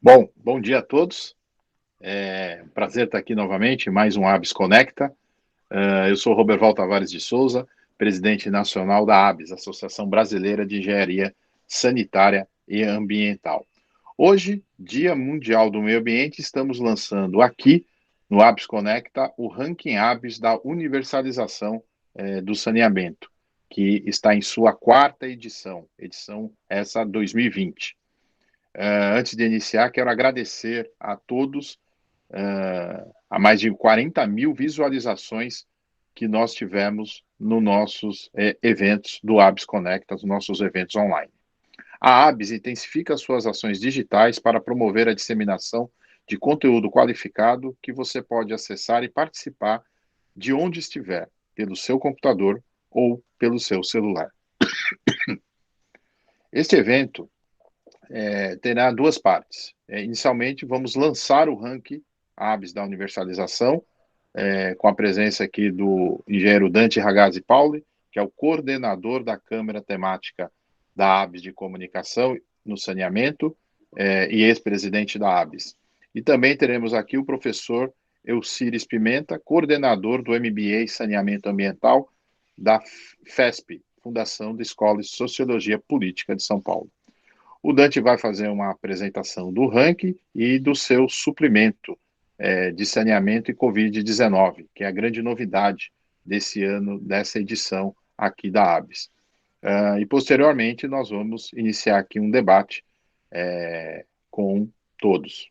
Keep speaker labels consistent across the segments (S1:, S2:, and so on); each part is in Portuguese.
S1: Bom dia a todos. É um prazer estar aqui novamente, mais um ABS Conecta. Eu sou Roberval Tavares de Souza, presidente nacional da ABS, Associação Brasileira de Engenharia Sanitária e Ambiental. Hoje, Dia Mundial do Meio Ambiente, estamos lançando aqui no ABS Conecta o ranking ABS da universalização do saneamento, que está em sua quarta edição essa 2020. Antes de iniciar, quero agradecer a todos a mais de 40 mil visualizações que nós tivemos nos nossos eventos do ABS Conecta, os nossos eventos online. A ABS intensifica suas ações digitais para promover a disseminação de conteúdo qualificado que você pode acessar e participar de onde estiver, pelo seu computador ou pelo seu celular. Este evento terá duas partes. Inicialmente, vamos lançar o ranking ABS da universalização, com a presença aqui do engenheiro Dante Ragazzi Pauli, que é o coordenador da Câmara Temática da ABS de Comunicação no Saneamento e ex-presidente da ABS. E também teremos aqui o professor Eucíris Pimenta, coordenador do MBA Saneamento Ambiental da FESP, Fundação de Escola de Sociologia Política de São Paulo. O Dante vai fazer uma apresentação do ranking e do seu suplemento de saneamento e Covid-19, que é a grande novidade desse ano, dessa edição aqui da ABS. E, posteriormente, nós vamos iniciar aqui um debate com todos.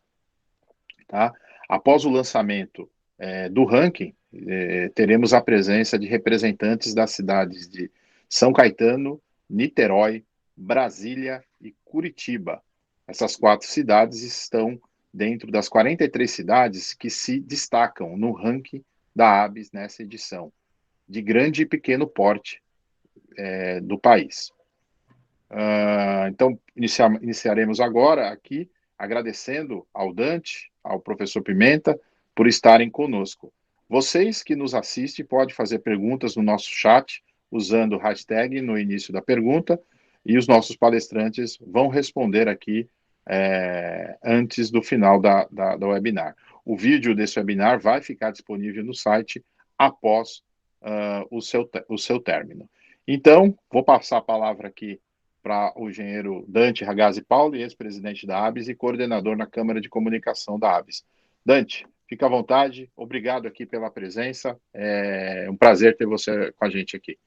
S1: Tá? Após o lançamento do ranking, teremos a presença de representantes das cidades de São Caetano, Niterói, Brasília e Curitiba. Essas 4 cidades estão dentro das 43 cidades que se destacam no ranking da ABS nessa edição, de grande e pequeno porte do país. Então, iniciaremos agora aqui, agradecendo ao Dante, ao professor Pimenta, por estarem conosco. Vocês que nos assistem podem fazer perguntas no nosso chat, usando o hashtag no início da pergunta, e os nossos palestrantes vão responder aqui antes do final da webinar. O vídeo desse webinar vai ficar disponível no site após o seu término. Então, vou passar a palavra aqui para o engenheiro Dante Ragazzi Pauli, ex-presidente da ABS e coordenador na Câmara de Comunicação da ABS. Dante, fica à vontade, obrigado aqui pela presença, é um prazer ter você com a gente aqui.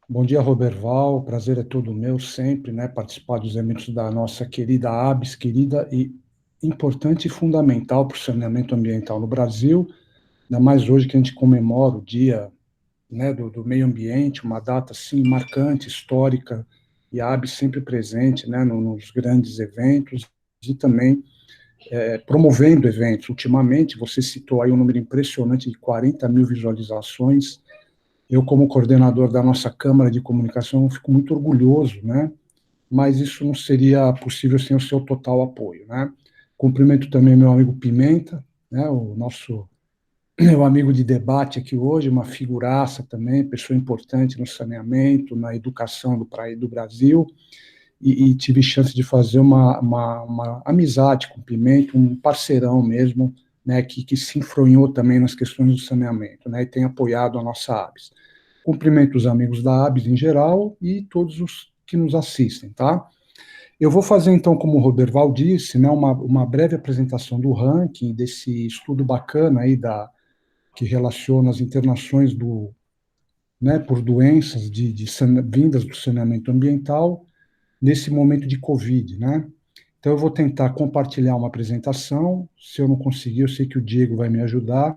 S2: Bom dia, Roberval, o prazer é todo meu sempre, participar dos eventos da nossa querida ABS, querida e importante e fundamental para o saneamento ambiental no Brasil, ainda mais hoje que a gente comemora o dia do meio ambiente, uma data, assim, marcante, histórica, e a ABS sempre presente, nos grandes eventos, e também promovendo eventos. Ultimamente, você citou aí um número impressionante de 40 mil visualizações. Eu, como coordenador da nossa Câmara de Comunicação, fico muito orgulhoso, mas isso não seria possível sem o seu total apoio, Cumprimento também meu amigo Pimenta, o nosso meu amigo de debate aqui hoje, uma figuraça também, pessoa importante no saneamento, na educação do Brasil, e tive chance de fazer uma amizade com o Pimenta, um parceirão mesmo, que se enfronhou também nas questões do saneamento, e tem apoiado a nossa ABS. Cumprimento os amigos da ABS em geral e todos os que nos assistem, tá? Eu vou fazer, então, como o Roberval disse, uma breve apresentação do ranking, desse estudo bacana aí que relaciona as internações por doenças vindas do saneamento ambiental nesse momento de Covid, Então, eu vou tentar compartilhar uma apresentação. Se eu não conseguir, eu sei que o Diego vai me ajudar,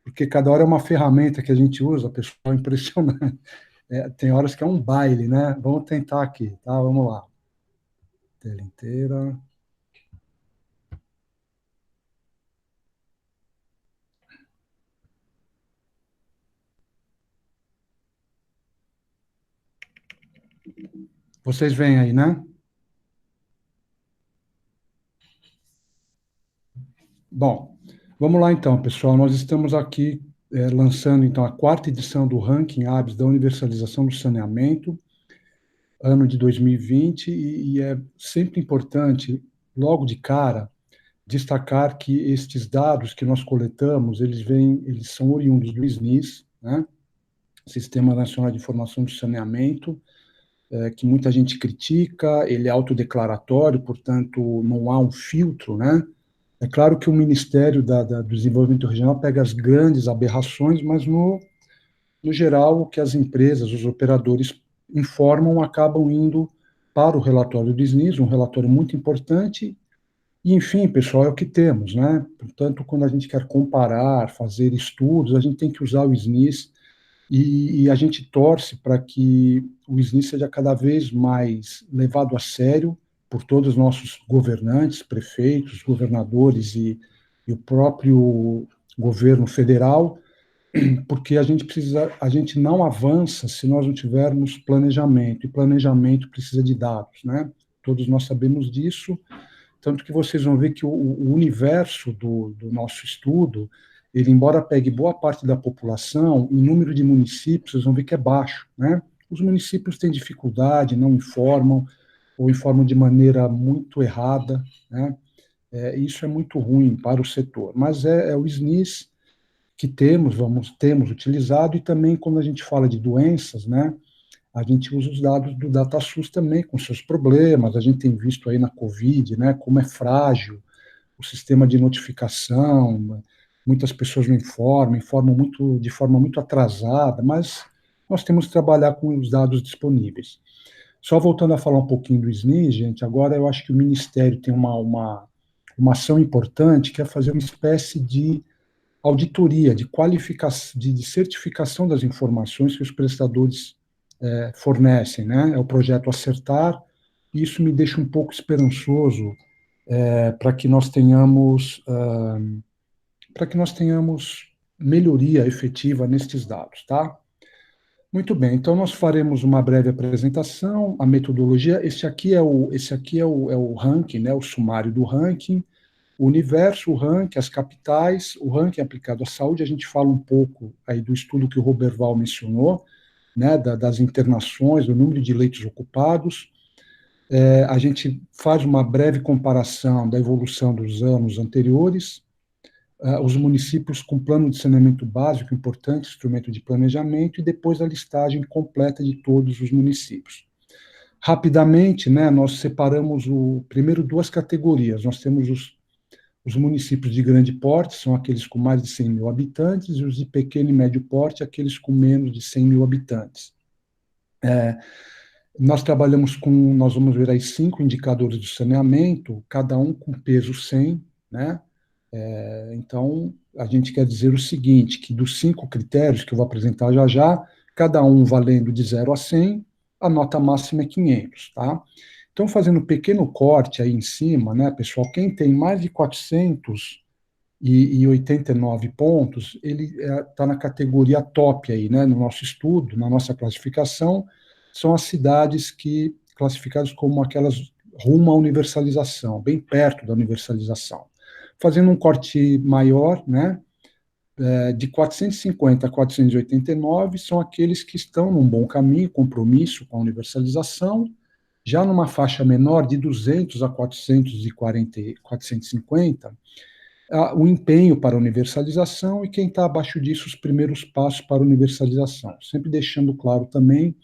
S2: porque cada hora é uma ferramenta que a gente usa, pessoal, é impressionante. Tem horas que é um baile, Vamos tentar aqui, tá? Vamos lá. Tela inteira. Vocês veem aí, Bom, vamos lá então, pessoal. Nós estamos aqui lançando então a 4ª edição do ranking ABS da universalização do saneamento, ano de 2020, e é sempre importante, logo de cara, destacar que estes dados que nós coletamos, eles são oriundos do SNIS, né? Sistema Nacional de Informação de Saneamento, que muita gente critica, ele é autodeclaratório, portanto, não há um filtro, né? É claro que o Ministério do Desenvolvimento Regional pega as grandes aberrações, mas, no geral, o que as empresas, os operadores informam, acabam indo para o relatório do SNIS, um relatório muito importante. E, enfim, pessoal, é o que temos, né? Portanto, quando a gente quer comparar, fazer estudos, a gente tem que usar o SNIS e a gente torce para que o SNIS seja cada vez mais levado a sério por todos os nossos governantes, prefeitos, governadores e o próprio governo federal, porque a gente não avança se nós não tivermos planejamento, e planejamento precisa de dados, né? Todos nós sabemos disso, tanto que vocês vão ver que o universo do nosso estudo, ele, embora pegue boa parte da população, em número de municípios, vocês vão ver que é baixo, né? Os municípios têm dificuldade, não informam, ou informam de maneira muito errada, né? Isso é muito ruim para o setor. Mas é o SNIS que temos utilizado, e também quando a gente fala de doenças, né? A gente usa os dados do DataSUS também, com seus problemas. A gente tem visto aí na Covid, né, como é frágil o sistema de notificação. Muitas pessoas não informam muito, de forma muito atrasada, mas nós temos que trabalhar com os dados disponíveis. Só voltando a falar um pouquinho do SNIS, gente, agora eu acho que o Ministério tem uma ação importante, que é fazer uma espécie de auditoria, de qualificação, de certificação das informações que os prestadores fornecem, né? É o projeto Acertar, e isso me deixa um pouco esperançoso para que nós tenhamos melhoria efetiva nestes dados, tá? Muito bem, então nós faremos uma breve apresentação, a metodologia. Esse aqui é o ranking, né? O sumário do ranking. O universo, o ranking, as capitais, o ranking aplicado à saúde. A gente fala um pouco aí do estudo que o Roberval mencionou, né, das internações, do número de leitos ocupados. A gente faz uma breve comparação da evolução dos anos anteriores, os municípios com plano de saneamento básico, importante instrumento de planejamento, e depois a listagem completa de todos os municípios. Rapidamente, né, nós separamos primeiro duas categorias. Nós temos os municípios de grande porte, são aqueles com mais de 100 mil habitantes, e os de pequeno e médio porte, aqueles com menos de 100 mil habitantes. Nós vamos ver aí 5 indicadores de saneamento, cada um com peso 100, né? Então, a gente quer dizer o seguinte, que dos 5 critérios que eu vou apresentar já já, cada um valendo de 0 a 100, a nota máxima é 500, tá? Então, fazendo um pequeno corte aí em cima, né, pessoal, quem tem mais de 489 pontos, ele está na categoria top aí, né, no nosso estudo, na nossa classificação, são as cidades classificadas como aquelas rumo à universalização, bem perto da universalização. Fazendo um corte maior, né, de 450 a 489, são aqueles que estão num bom caminho, compromisso com a universalização. Já numa faixa menor, de 200 a 440, 450, o empenho para a universalização, e quem está abaixo disso, os primeiros passos para a universalização. Sempre deixando claro também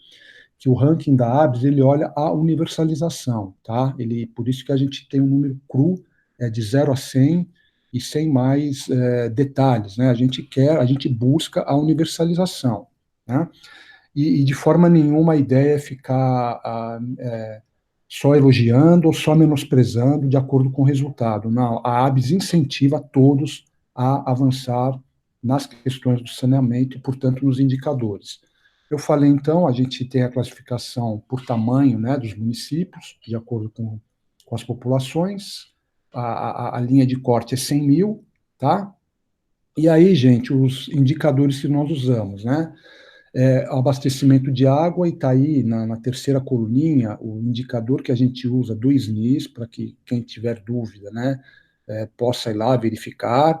S2: que o ranking da ABS, ele olha a universalização, tá? Por isso que a gente tem um número cru, de 0 a 100, e sem mais detalhes, né? A gente busca a universalização, né? E de forma nenhuma a ideia é ficar só elogiando ou só menosprezando de acordo com o resultado. Não, a ABS incentiva todos a avançar nas questões do saneamento e, portanto, nos indicadores. Eu falei, então, a gente tem a classificação por tamanho, né, dos municípios, de acordo com as populações. A linha de corte é 100 mil, tá? E aí, gente, os indicadores que nós usamos, né? Abastecimento de água, e está aí na terceira coluninha o indicador que a gente usa do SNIS, para que quem tiver dúvida, né, possa ir lá verificar.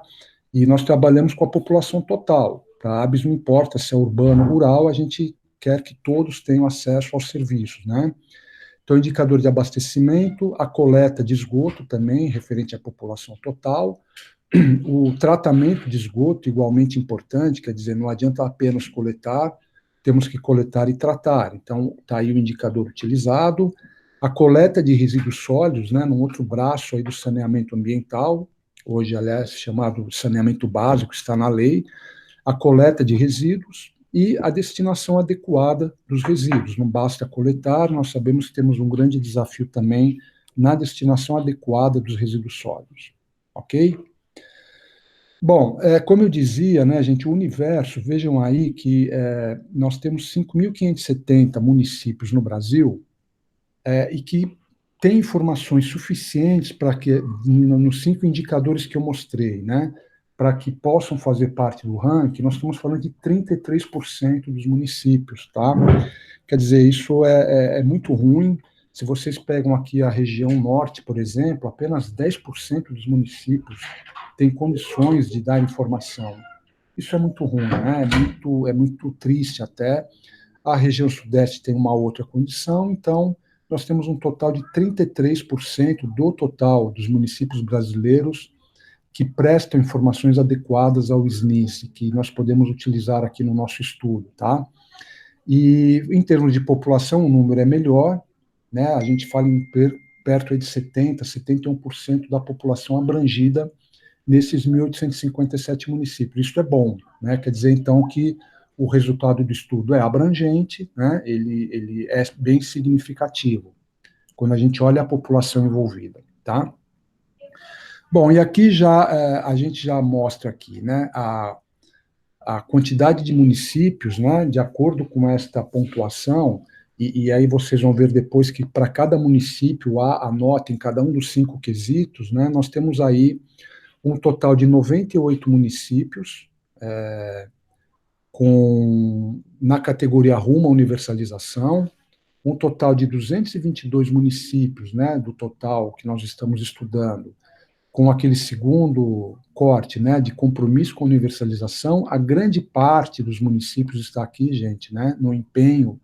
S2: E nós trabalhamos com a população total. Para a ABS não importa se é urbano ou rural, a gente quer que todos tenham acesso aos serviços, né? Então, indicador de abastecimento, a coleta de esgoto também, referente à população total, o tratamento de esgoto, igualmente importante, quer dizer, não adianta apenas coletar, temos que coletar e tratar. Então, está aí o indicador utilizado. A coleta de resíduos sólidos, né, num outro braço aí do saneamento ambiental, hoje, aliás, chamado saneamento básico, está na lei, a coleta de resíduos e a destinação adequada dos resíduos. Não basta coletar, nós sabemos que temos um grande desafio também na destinação adequada dos resíduos sólidos. Ok? Bom, como eu dizia, né, gente, o universo, vejam aí que nós temos 5.570 municípios no Brasil e que tem informações suficientes para que, nos 5 indicadores que eu mostrei, né, para que possam fazer parte do ranking, nós estamos falando de 33% dos municípios, tá? Quer dizer, isso é muito ruim. Se vocês pegam aqui a região norte, por exemplo, apenas 10% dos municípios têm condições de dar informação. Isso é muito ruim, né? É muito triste até. A região sudeste tem uma outra condição, então nós temos um total de 33% do total dos municípios brasileiros que prestam informações adequadas ao SNIS, que nós podemos utilizar aqui no nosso estudo, tá? E em termos de população, o número é melhor, né? A gente fala em perto de 70, 71% da população abrangida nesses 1.857 municípios. Isso é bom, né? Quer dizer, então, que o resultado do estudo é abrangente, né? Ele é bem significativo, quando a gente olha a população envolvida, tá? Bom, e aqui a gente já mostra aqui, né, a quantidade de municípios, né, de acordo com esta pontuação, e aí vocês vão ver depois que para cada município há a nota em cada um dos 5 quesitos, né, nós temos aí um total de 98 municípios, na categoria rumo à universalização, um total de 222 municípios, né, do total que nós estamos estudando, com aquele segundo corte, né, de compromisso com a universalização. A grande parte dos municípios está aqui, gente, né, no empenho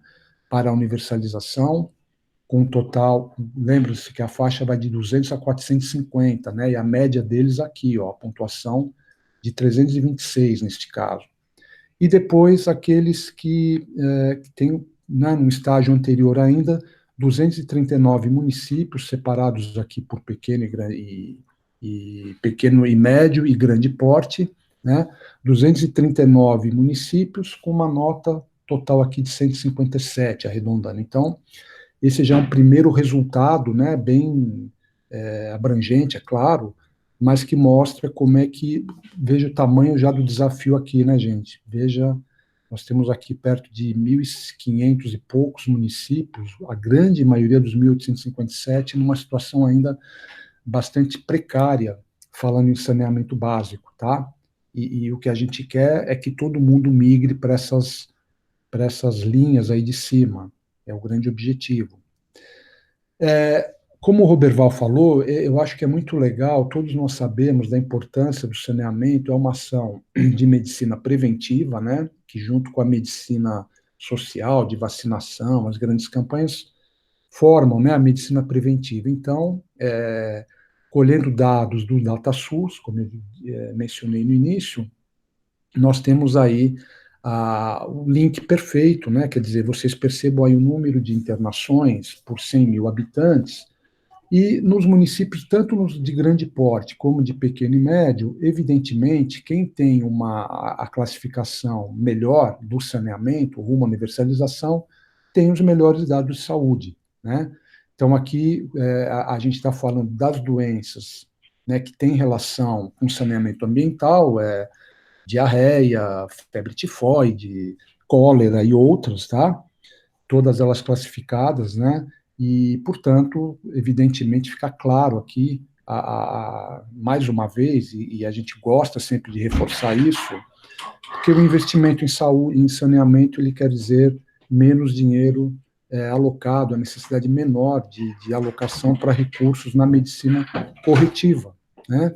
S2: para a universalização, com um total, lembra-se que a faixa vai de 200 a 450, né, e a média deles aqui, ó, a pontuação de 326 neste caso. E depois aqueles que têm, né, no estágio anterior ainda, 239 municípios separados aqui por pequeno e médio e grande porte, né? 239 municípios com uma nota total aqui de 157, arredondando. Então, esse já é um primeiro resultado, né, bem abrangente, é claro, mas que mostra como é que, veja o tamanho já do desafio aqui, né, gente? Veja, nós temos aqui perto de 1.500 e poucos municípios, a grande maioria dos 1.857, numa situação ainda bastante precária, falando em saneamento básico, tá? E o que a gente quer é que todo mundo migre para essas linhas aí de cima, é o grande objetivo. Como o Roberval falou, eu acho que é muito legal, todos nós sabemos da importância do saneamento, é uma ação de medicina preventiva, né, que junto com a medicina social, de vacinação, as grandes campanhas, formam, né, a medicina preventiva. Então, colhendo dados do DataSUS, como eu mencionei no início, nós temos aí o link perfeito, né, quer dizer, vocês percebam aí o número de internações por 100 mil habitantes, e nos municípios, tanto nos de grande porte como de pequeno e médio, evidentemente, quem tem a classificação melhor do saneamento, rumo à universalização, tem os melhores dados de saúde, né? Então, aqui a gente está falando das doenças, né, que têm relação com saneamento ambiental, diarreia, febre tifoide, cólera e outras, tá? Todas elas classificadas, né? E, portanto, evidentemente, fica claro aqui, mais uma vez, e a gente gosta sempre de reforçar isso, que o investimento em saúde, em saneamento, ele quer dizer menos dinheiro alocado, a necessidade menor de alocação para recursos na medicina corretiva, né?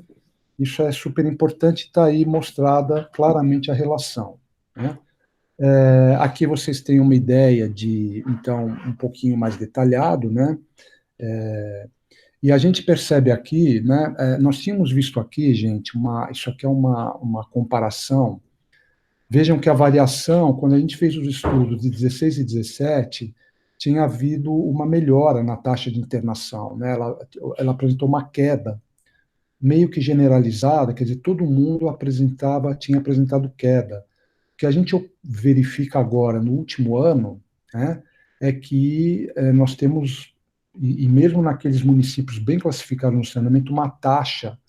S2: Isso é super importante, está aí mostrada claramente a relação, né? Aqui vocês têm uma ideia de, então, um pouquinho mais detalhado, né? E a gente percebe aqui, né? Nós tínhamos visto aqui, gente, isso aqui é uma comparação. Vejam que a variação, quando a gente fez os estudos de 16 e 17, tinha havido uma melhora na taxa de internação, né? Ela apresentou uma queda meio que generalizada, quer dizer, todo mundo tinha apresentado queda. O que a gente verifica agora, no último ano, né, é que nós temos, e mesmo naqueles municípios bem classificados no saneamento, uma taxa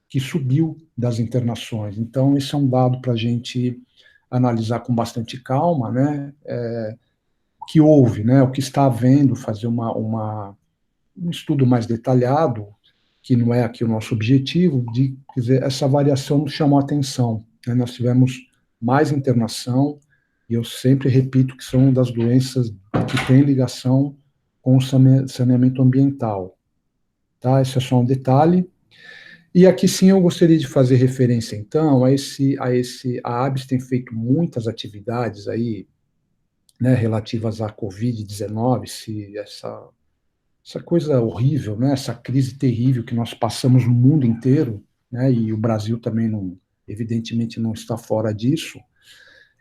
S2: que subiu das internações. Então, esse é um dado para a gente analisar com bastante calma, né, que houve, né, o que está havendo, fazer um estudo mais detalhado, que não é aqui o nosso objetivo, quer dizer, essa variação nos chamou a atenção, né? Nós tivemos mais internação, e eu sempre repito que são das doenças que têm ligação com o saneamento ambiental. Tá? Esse é só um detalhe. E aqui sim eu gostaria de fazer referência, então, a ABS tem feito muitas atividades aí, né, relativas à Covid-19, se essa coisa horrível, né? Essa crise terrível que nós passamos no mundo inteiro, né? E o Brasil também não, evidentemente não está fora disso.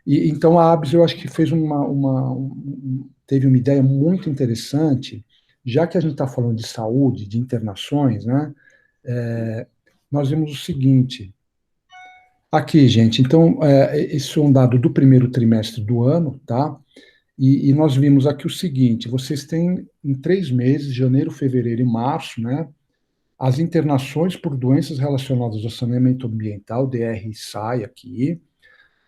S2: E então a ABS eu acho que fez teve uma ideia muito interessante, já que a gente está falando de saúde, de internações, né? Nós vimos o seguinte. Aqui, gente, então, esse é um dado do primeiro trimestre do ano, tá? E nós vimos aqui o seguinte: vocês têm em 3 meses, janeiro, fevereiro e março, né, as internações por doenças relacionadas ao saneamento ambiental, DR e SAI aqui,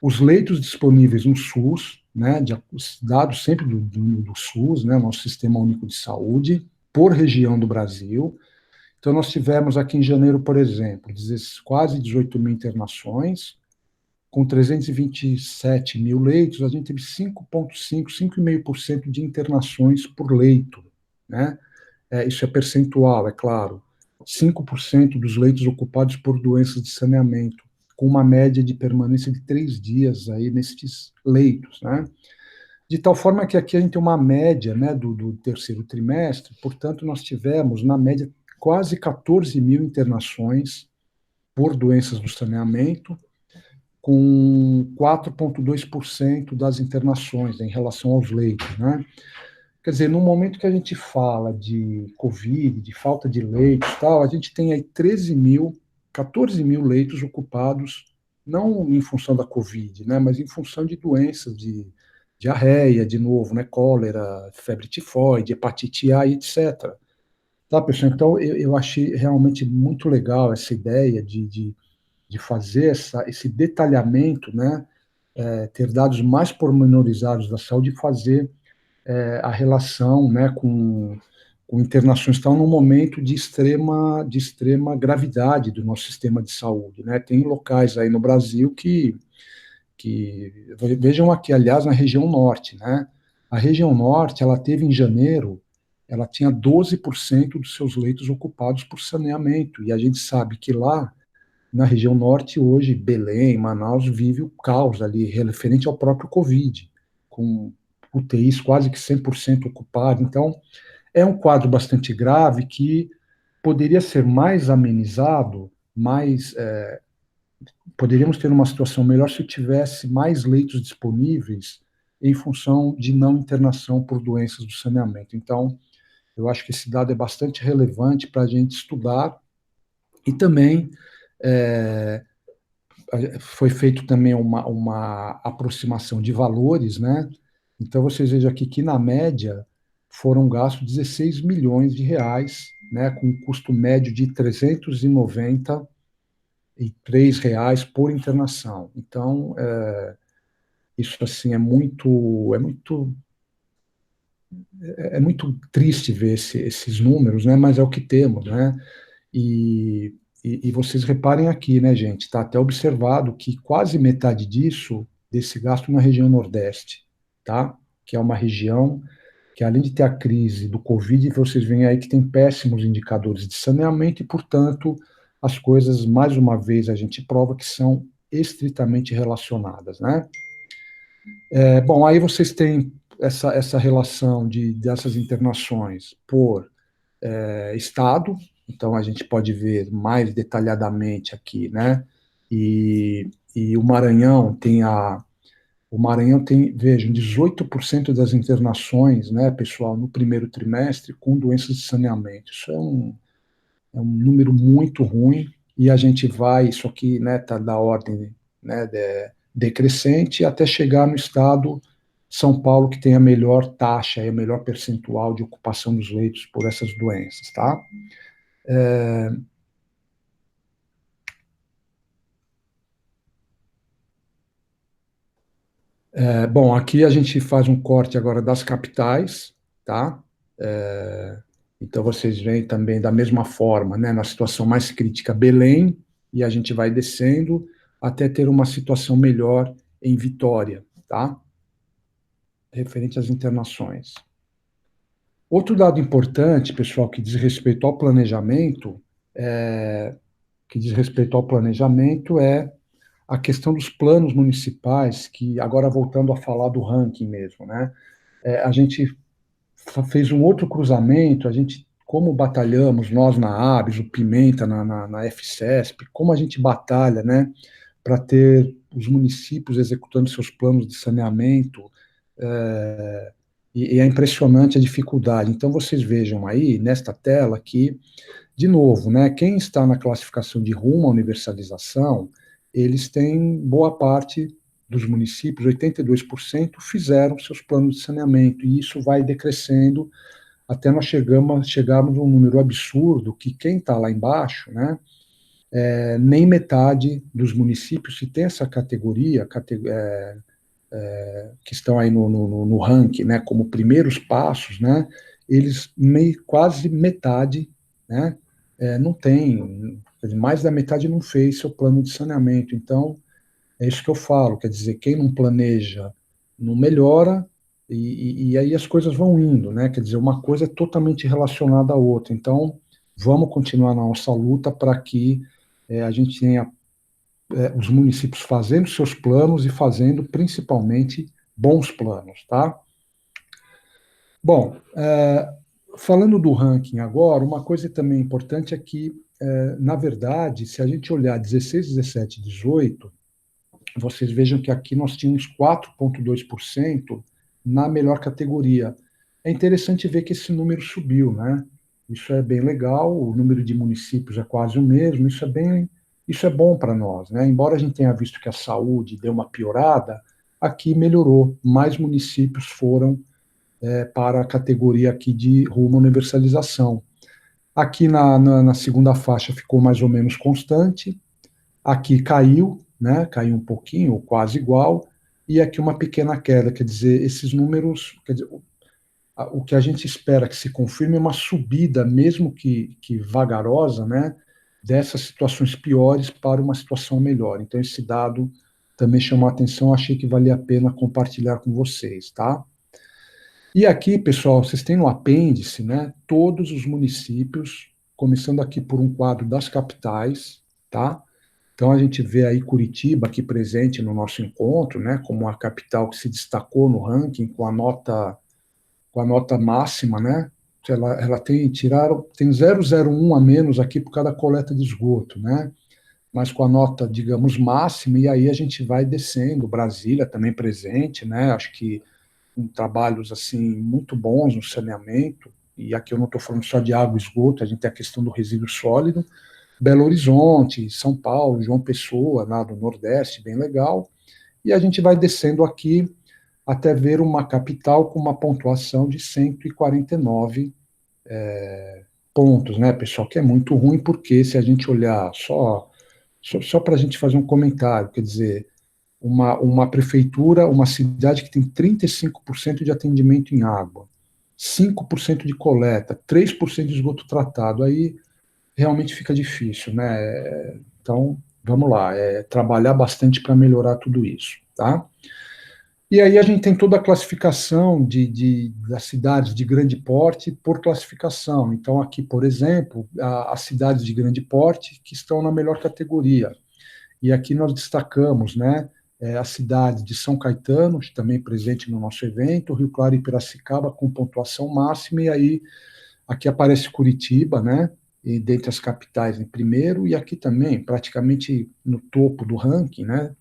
S2: os leitos disponíveis no SUS, né, os dados sempre do SUS, né, nosso Sistema Único de Saúde, por região do Brasil. Então, nós tivemos aqui em janeiro, por exemplo, quase 18 mil internações, com 327 mil leitos, a gente teve 5,5%, 5,5% de internações por leito, né? Isso é percentual, é claro. 5% dos leitos ocupados por doenças de saneamento, com uma média de permanência de 3 dias aí nesses leitos, né? De tal forma que aqui a gente tem uma média, né, do terceiro trimestre, portanto, nós tivemos, na média, quase 14 mil internações por doenças do saneamento, com 4,2% das internações em relação aos leitos, né? Quer dizer, no momento que a gente fala de Covid, de falta de leitos e tal, a gente tem aí 14 mil leitos ocupados, não em função da Covid, né, mas em função de doenças de diarreia, de novo, né, cólera, febre tifoide, hepatite A, etc. Tá, pessoal? Então, eu achei realmente muito legal essa ideia de fazer esse detalhamento, né, ter dados mais pormenorizados da saúde e fazer a relação, né, com internações estão num momento de extrema gravidade do nosso sistema de saúde, né? Tem locais aí no Brasil que vejam aqui, aliás, na região norte, né? A região norte, ela teve em janeiro, ela tinha 12% dos seus leitos ocupados por saneamento, e a gente sabe que lá na região norte hoje, Belém, Manaus, vive o caos ali referente ao próprio Covid, com UTIs quase que 100% ocupado. Então, é um quadro bastante grave que poderia ser mais amenizado, poderíamos ter uma situação melhor se tivesse mais leitos disponíveis em função de não internação por doenças do saneamento. Então, eu acho que esse dado é bastante relevante para a gente estudar e também foi feito também uma aproximação de valores, né? Então, vocês vejam aqui que, na média, foram gastos 16 milhões de reais, né, com um custo médio de R$ 393 por internação. Então, isso assim é muito triste ver esses números, né? Mas é o que temos, né? E vocês reparem aqui, né, gente? Está até observado que quase metade desse gasto na região Nordeste, tá? Que é uma região que, além de ter a crise do Covid, vocês veem aí que tem péssimos indicadores de saneamento e, portanto, as coisas, mais uma vez, a gente prova que são estritamente relacionadas, né? Bom, aí vocês têm essa relação dessas internações por estado, então a gente pode ver mais detalhadamente aqui, né? E o Maranhão tem, vejam, 18% das internações, né, pessoal, no primeiro trimestre com doenças de saneamento. Isso é um número muito ruim e a gente vai, isso aqui, né, tá da ordem, né, decrescente até chegar no estado São Paulo, que tem a melhor taxa e a melhor percentual de ocupação dos leitos por essas doenças, tá? Bom, aqui a gente faz um corte agora das capitais, tá? É, então vocês veem também da mesma forma, né, na situação mais crítica, Belém, e a gente vai descendo até ter uma situação melhor em Vitória, tá? Referente às internações. Outro dado importante, pessoal, que diz respeito ao planejamento é a questão dos planos municipais, que agora voltando a falar do ranking mesmo, né? A gente fez um outro cruzamento, a gente, como batalhamos nós na ABS, o Pimenta na FCESP, como a gente batalha, né, para ter os municípios executando seus planos de saneamento, e é impressionante a dificuldade. Então, vocês vejam aí, nesta tela, que, de novo, né, quem está na classificação de rumo à universalização, eles têm boa parte dos municípios, 82%, fizeram seus planos de saneamento, e isso vai decrescendo até nós chegarmos a um número absurdo que quem está lá embaixo, né, nem metade dos municípios que tem essa categoria, que estão aí no ranking, né, como primeiros passos, né, eles quase metade, né, não tem, mais da metade não fez seu plano de saneamento. Então, é isso que eu falo, quer dizer, quem não planeja não melhora, e aí as coisas vão indo, né? Quer dizer, uma coisa é totalmente relacionada à outra. Então, vamos continuar na nossa luta para que a gente tenha os municípios fazendo seus planos e fazendo principalmente bons planos, tá? Bom, falando do ranking agora, uma coisa também importante é que, na verdade, se a gente olhar 16, 17, 18, vocês vejam que aqui nós tínhamos 4,2% na melhor categoria. É interessante ver que esse número subiu, né? Isso é bem legal, o número de municípios é quase o mesmo, isso é bom para nós, né? Embora a gente tenha visto que a saúde deu uma piorada, aqui melhorou, mais municípios foram para a categoria aqui de rumo à universalização. Aqui na segunda faixa ficou mais ou menos constante, aqui caiu, né? Caiu um pouquinho, quase igual, e aqui uma pequena queda, quer dizer, esses números, quer dizer, o que a gente espera que se confirme é uma subida, mesmo que vagarosa, né, dessas situações piores para uma situação melhor. Então, esse dado também chamou a atenção, achei que valia a pena compartilhar com vocês, tá? E aqui, pessoal, vocês têm no apêndice, né, todos os municípios, começando aqui por um quadro das capitais, tá? Então a gente vê aí Curitiba aqui presente no nosso encontro, né, como a capital que se destacou no ranking com a nota máxima, né? Ela tem 0,01 a menos aqui por causa da coleta de esgoto, né? Mas com a nota, digamos, máxima, e aí a gente vai descendo, Brasília também presente, né? Acho que com trabalhos assim muito bons no saneamento, e aqui eu não estou falando só de água e esgoto, a gente tem a questão do resíduo sólido, Belo Horizonte, São Paulo, João Pessoa, lá do Nordeste, bem legal, e a gente vai descendo aqui até ver uma capital com uma pontuação de 149 pontos, né, pessoal, que é muito ruim, porque se a gente olhar só para a gente fazer um comentário, quer dizer, uma prefeitura, uma cidade que tem 35% de atendimento em água, 5% de coleta, 3% de esgoto tratado, aí realmente fica difícil, né? Então, vamos lá, trabalhar bastante para melhorar tudo isso, tá? E aí a gente tem toda a classificação das cidades de grande porte por classificação. Então, aqui, por exemplo, as cidades de grande porte que estão na melhor categoria. E aqui nós destacamos, né, a cidade de São Caetano, também presente no nosso evento, Rio Claro e Piracicaba com pontuação máxima, e aí aqui aparece Curitiba, né? E dentre as capitais em primeiro, e aqui também, praticamente no topo do ranking, né?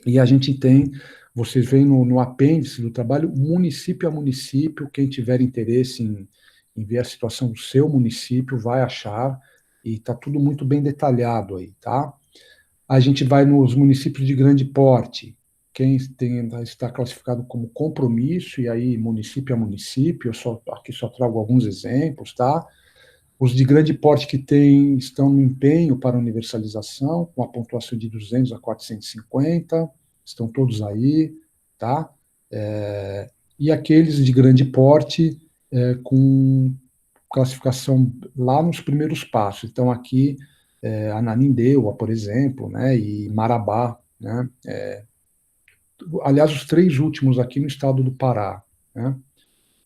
S2: E a gente tem, vocês veem no apêndice do trabalho, município a município, quem tiver interesse em ver a situação do seu município vai achar, e está tudo muito bem detalhado aí, tá? A gente vai nos municípios de grande porte, quem está classificado como compromisso, e aí município a município, aqui só trago alguns exemplos, tá? Os de grande porte que estão no empenho para universalização, com a pontuação de 200 a 450, estão todos aí, tá? E aqueles de grande porte com classificação lá nos primeiros passos. Então, aqui, Ananindeua, por exemplo, né, e Marabá, né? Aliás, os 3 últimos aqui no estado do Pará, né?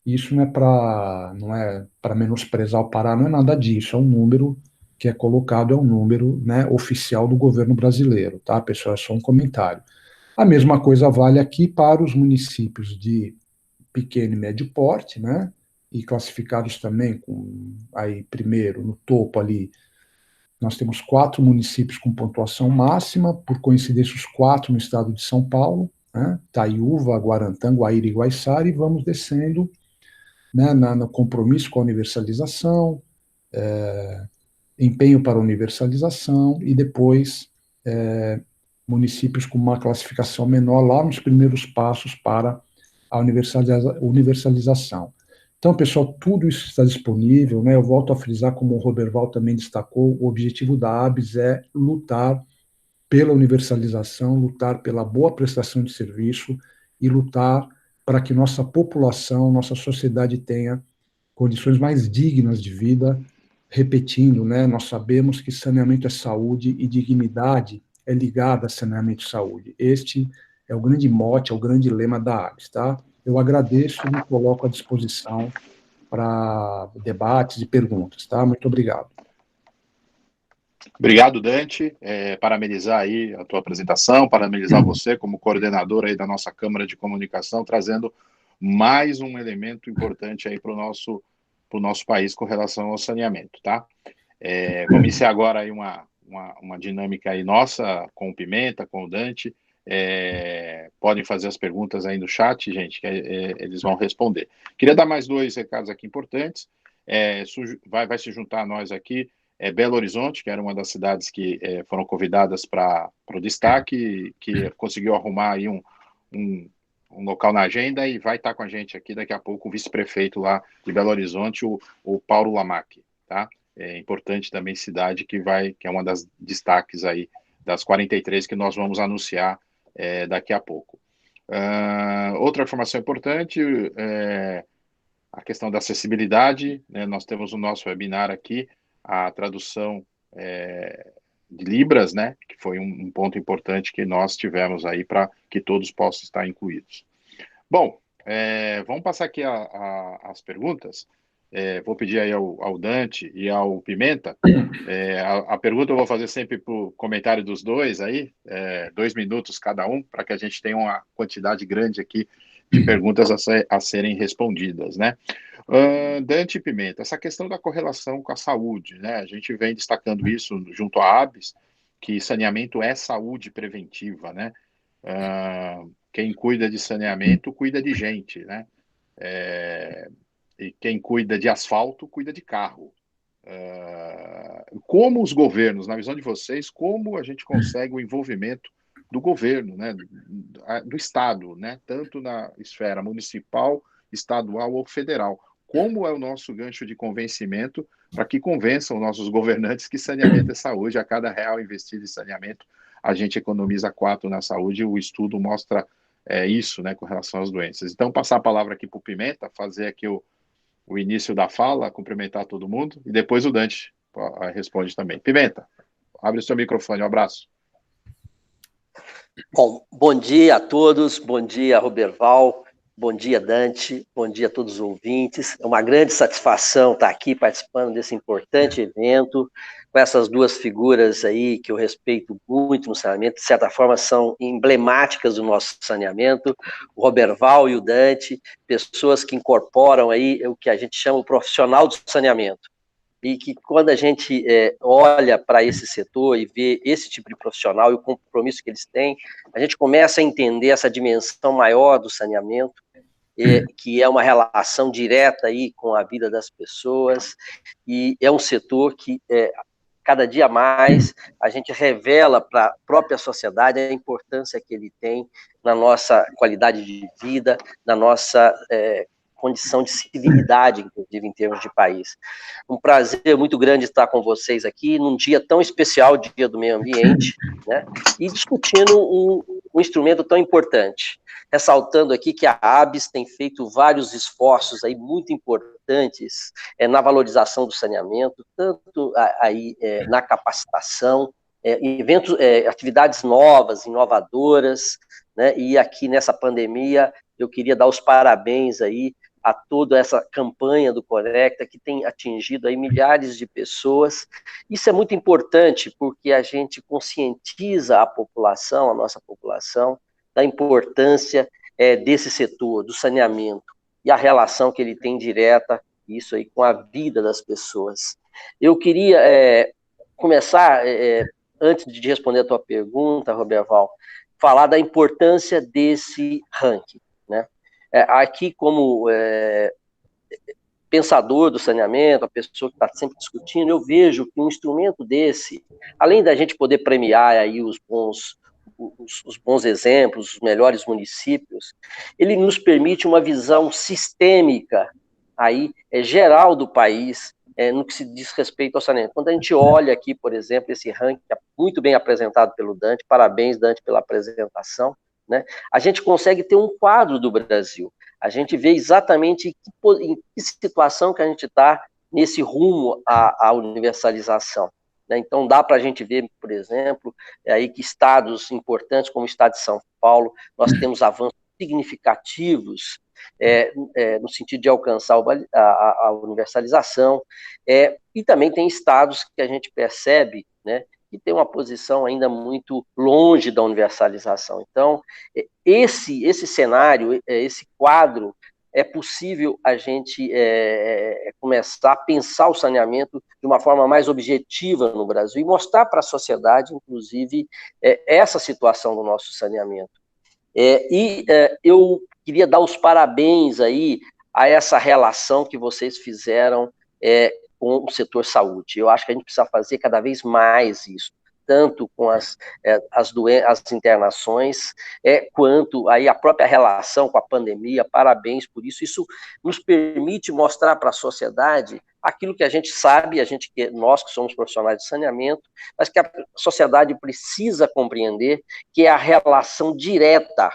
S2: Isso não é para menosprezar o Pará, não é nada disso, é um número que é colocado, é um número, né, oficial do governo brasileiro, tá, pessoal? É só um comentário. A mesma coisa vale aqui para os municípios de pequeno e médio porte, né, e classificados também com, aí, primeiro, no topo ali, nós temos 4 municípios com pontuação máxima, por coincidência, os 4 no estado de São Paulo, né, Taiúva, Guarantã, Guaíra e Guaiçara, e vamos descendo, né, no compromisso com a universalização, empenho para a universalização, e depois municípios com uma classificação menor lá nos primeiros passos para a universalização. Então, pessoal, tudo isso está disponível, né? Eu volto a frisar, como o Roberval também destacou, o objetivo da ABS é lutar pela universalização, lutar pela boa prestação de serviço e lutar para que nossa população, nossa sociedade tenha condições mais dignas de vida. Repetindo, né, nós sabemos que saneamento é saúde e dignidade é ligada a saneamento e saúde. Este é o grande mote, é o grande lema da ABS, tá? Eu agradeço e me coloco à disposição para debates e perguntas, tá? Muito obrigado.
S1: Obrigado, Dante, parabenizar aí a tua apresentação, parabenizar você como coordenador aí da nossa Câmara de Comunicação, trazendo mais um elemento importante aí para o nosso país com relação ao saneamento, tá? Vamos iniciar agora aí uma dinâmica aí nossa com o Pimenta, com o Dante. Podem fazer as perguntas aí no chat, gente, que eles vão responder. Queria dar mais 2 recados aqui importantes. Vai se juntar a nós aqui Belo Horizonte, que era uma das cidades que foram convidadas para o destaque, que conseguiu arrumar aí um local na agenda, e vai estar com a gente aqui daqui a pouco o vice-prefeito lá de Belo Horizonte, o Paulo Lamac, tá? É importante também cidade que é uma das destaques aí das 43 que nós vamos anunciar daqui a pouco. Outra informação importante, a questão da acessibilidade, né? Nós temos o nosso webinar aqui, a tradução de Libras, né? Que foi um ponto importante que nós tivemos aí para que todos possam estar incluídos. Bom, vamos passar aqui as perguntas. Vou pedir aí ao Dante e ao Pimenta. A pergunta eu vou fazer sempre por comentário dos dois aí, 2 minutos cada um, para que a gente tenha uma quantidade grande aqui de perguntas a serem respondidas, né? Dante e Pimenta, essa questão da correlação com a saúde, né? A gente vem destacando isso junto à ABS, que saneamento é saúde preventiva, né? Quem cuida de saneamento cuida de gente, né? E quem cuida de asfalto cuida de carro. Como os governos, na visão de vocês, como a gente consegue o envolvimento do governo, né, do Estado, né, tanto na esfera municipal, estadual ou federal? Como é o nosso gancho de convencimento para que convençam nossos governantes que saneamento é saúde? A cada real investido em saneamento, a gente economiza 4 na saúde, e o estudo mostra isso, né, com relação às doenças. Então, passar a palavra aqui para o Pimenta, fazer aqui o início da fala, cumprimentar todo mundo, e depois o Dante responde também. Pimenta, abre o seu microfone, um abraço.
S3: Bom dia a todos, bom dia, Roberval, bom dia, Dante, bom dia a todos os ouvintes. É uma grande satisfação estar aqui participando desse importante evento, com essas duas figuras aí que eu respeito muito no saneamento, de certa forma são emblemáticas do nosso saneamento, o Roberval e o Dante, pessoas que incorporam aí o que a gente chama o profissional do saneamento, e que quando a gente olha para esse setor e vê esse tipo de profissional e o compromisso que eles têm, a gente começa a entender essa dimensão maior do saneamento, que é uma relação direta aí com a vida das pessoas, e é um setor que cada dia mais a gente revela para a própria sociedade a importância que ele tem na nossa qualidade de vida, na nossa condição de civilidade, inclusive em termos de país. Um prazer muito grande estar com vocês aqui num dia tão especial, Dia do Meio Ambiente, né, e discutindo um instrumento tão importante. Ressaltando aqui que a ABS tem feito vários esforços aí muito importantes na valorização do saneamento, tanto aí na capacitação, eventos, atividades novas, inovadoras, né, e aqui nessa pandemia eu queria dar os parabéns aí a toda essa campanha do Conecta, que tem atingido aí milhares de pessoas. Isso é muito importante, porque a gente conscientiza a população, a nossa população, da importância desse setor, do saneamento, e a relação que ele tem direta, isso aí, com a vida das pessoas. Eu queria começar, antes de responder a tua pergunta, Roberval, falar da importância desse ranking, né? Aqui, como pensador do saneamento, a pessoa que está sempre discutindo, eu vejo que um instrumento desse, além da gente poder premiar aí os bons exemplos, os melhores municípios, ele nos permite uma visão sistêmica, aí, geral do país, no que se diz respeito ao saneamento. Quando a gente olha aqui, por exemplo, esse ranking, muito bem apresentado pelo Dante, parabéns, Dante, pela apresentação, né? A gente consegue ter um quadro do Brasil, a gente vê exatamente em que situação que a gente está nesse rumo à universalização. Então, dá para a gente ver, por exemplo, aí que estados importantes, como o estado de São Paulo, nós temos avanços significativos no sentido de alcançar a universalização, e também tem estados que a gente percebe, né, que tem uma posição ainda muito longe da universalização. Então, esse cenário, esse quadro, é possível a gente começar a pensar o saneamento de uma forma mais objetiva no Brasil e mostrar para a sociedade, inclusive, essa situação do nosso saneamento. Eu queria dar os parabéns aí a essa relação que vocês fizeram com o setor saúde. Eu acho que a gente precisa fazer cada vez mais isso, tanto com as internações, quanto aí a própria relação com a pandemia. Parabéns por isso. Isso nos permite mostrar para a sociedade aquilo que a gente sabe, nós que somos profissionais de saneamento, mas que a sociedade precisa compreender, que é a relação direta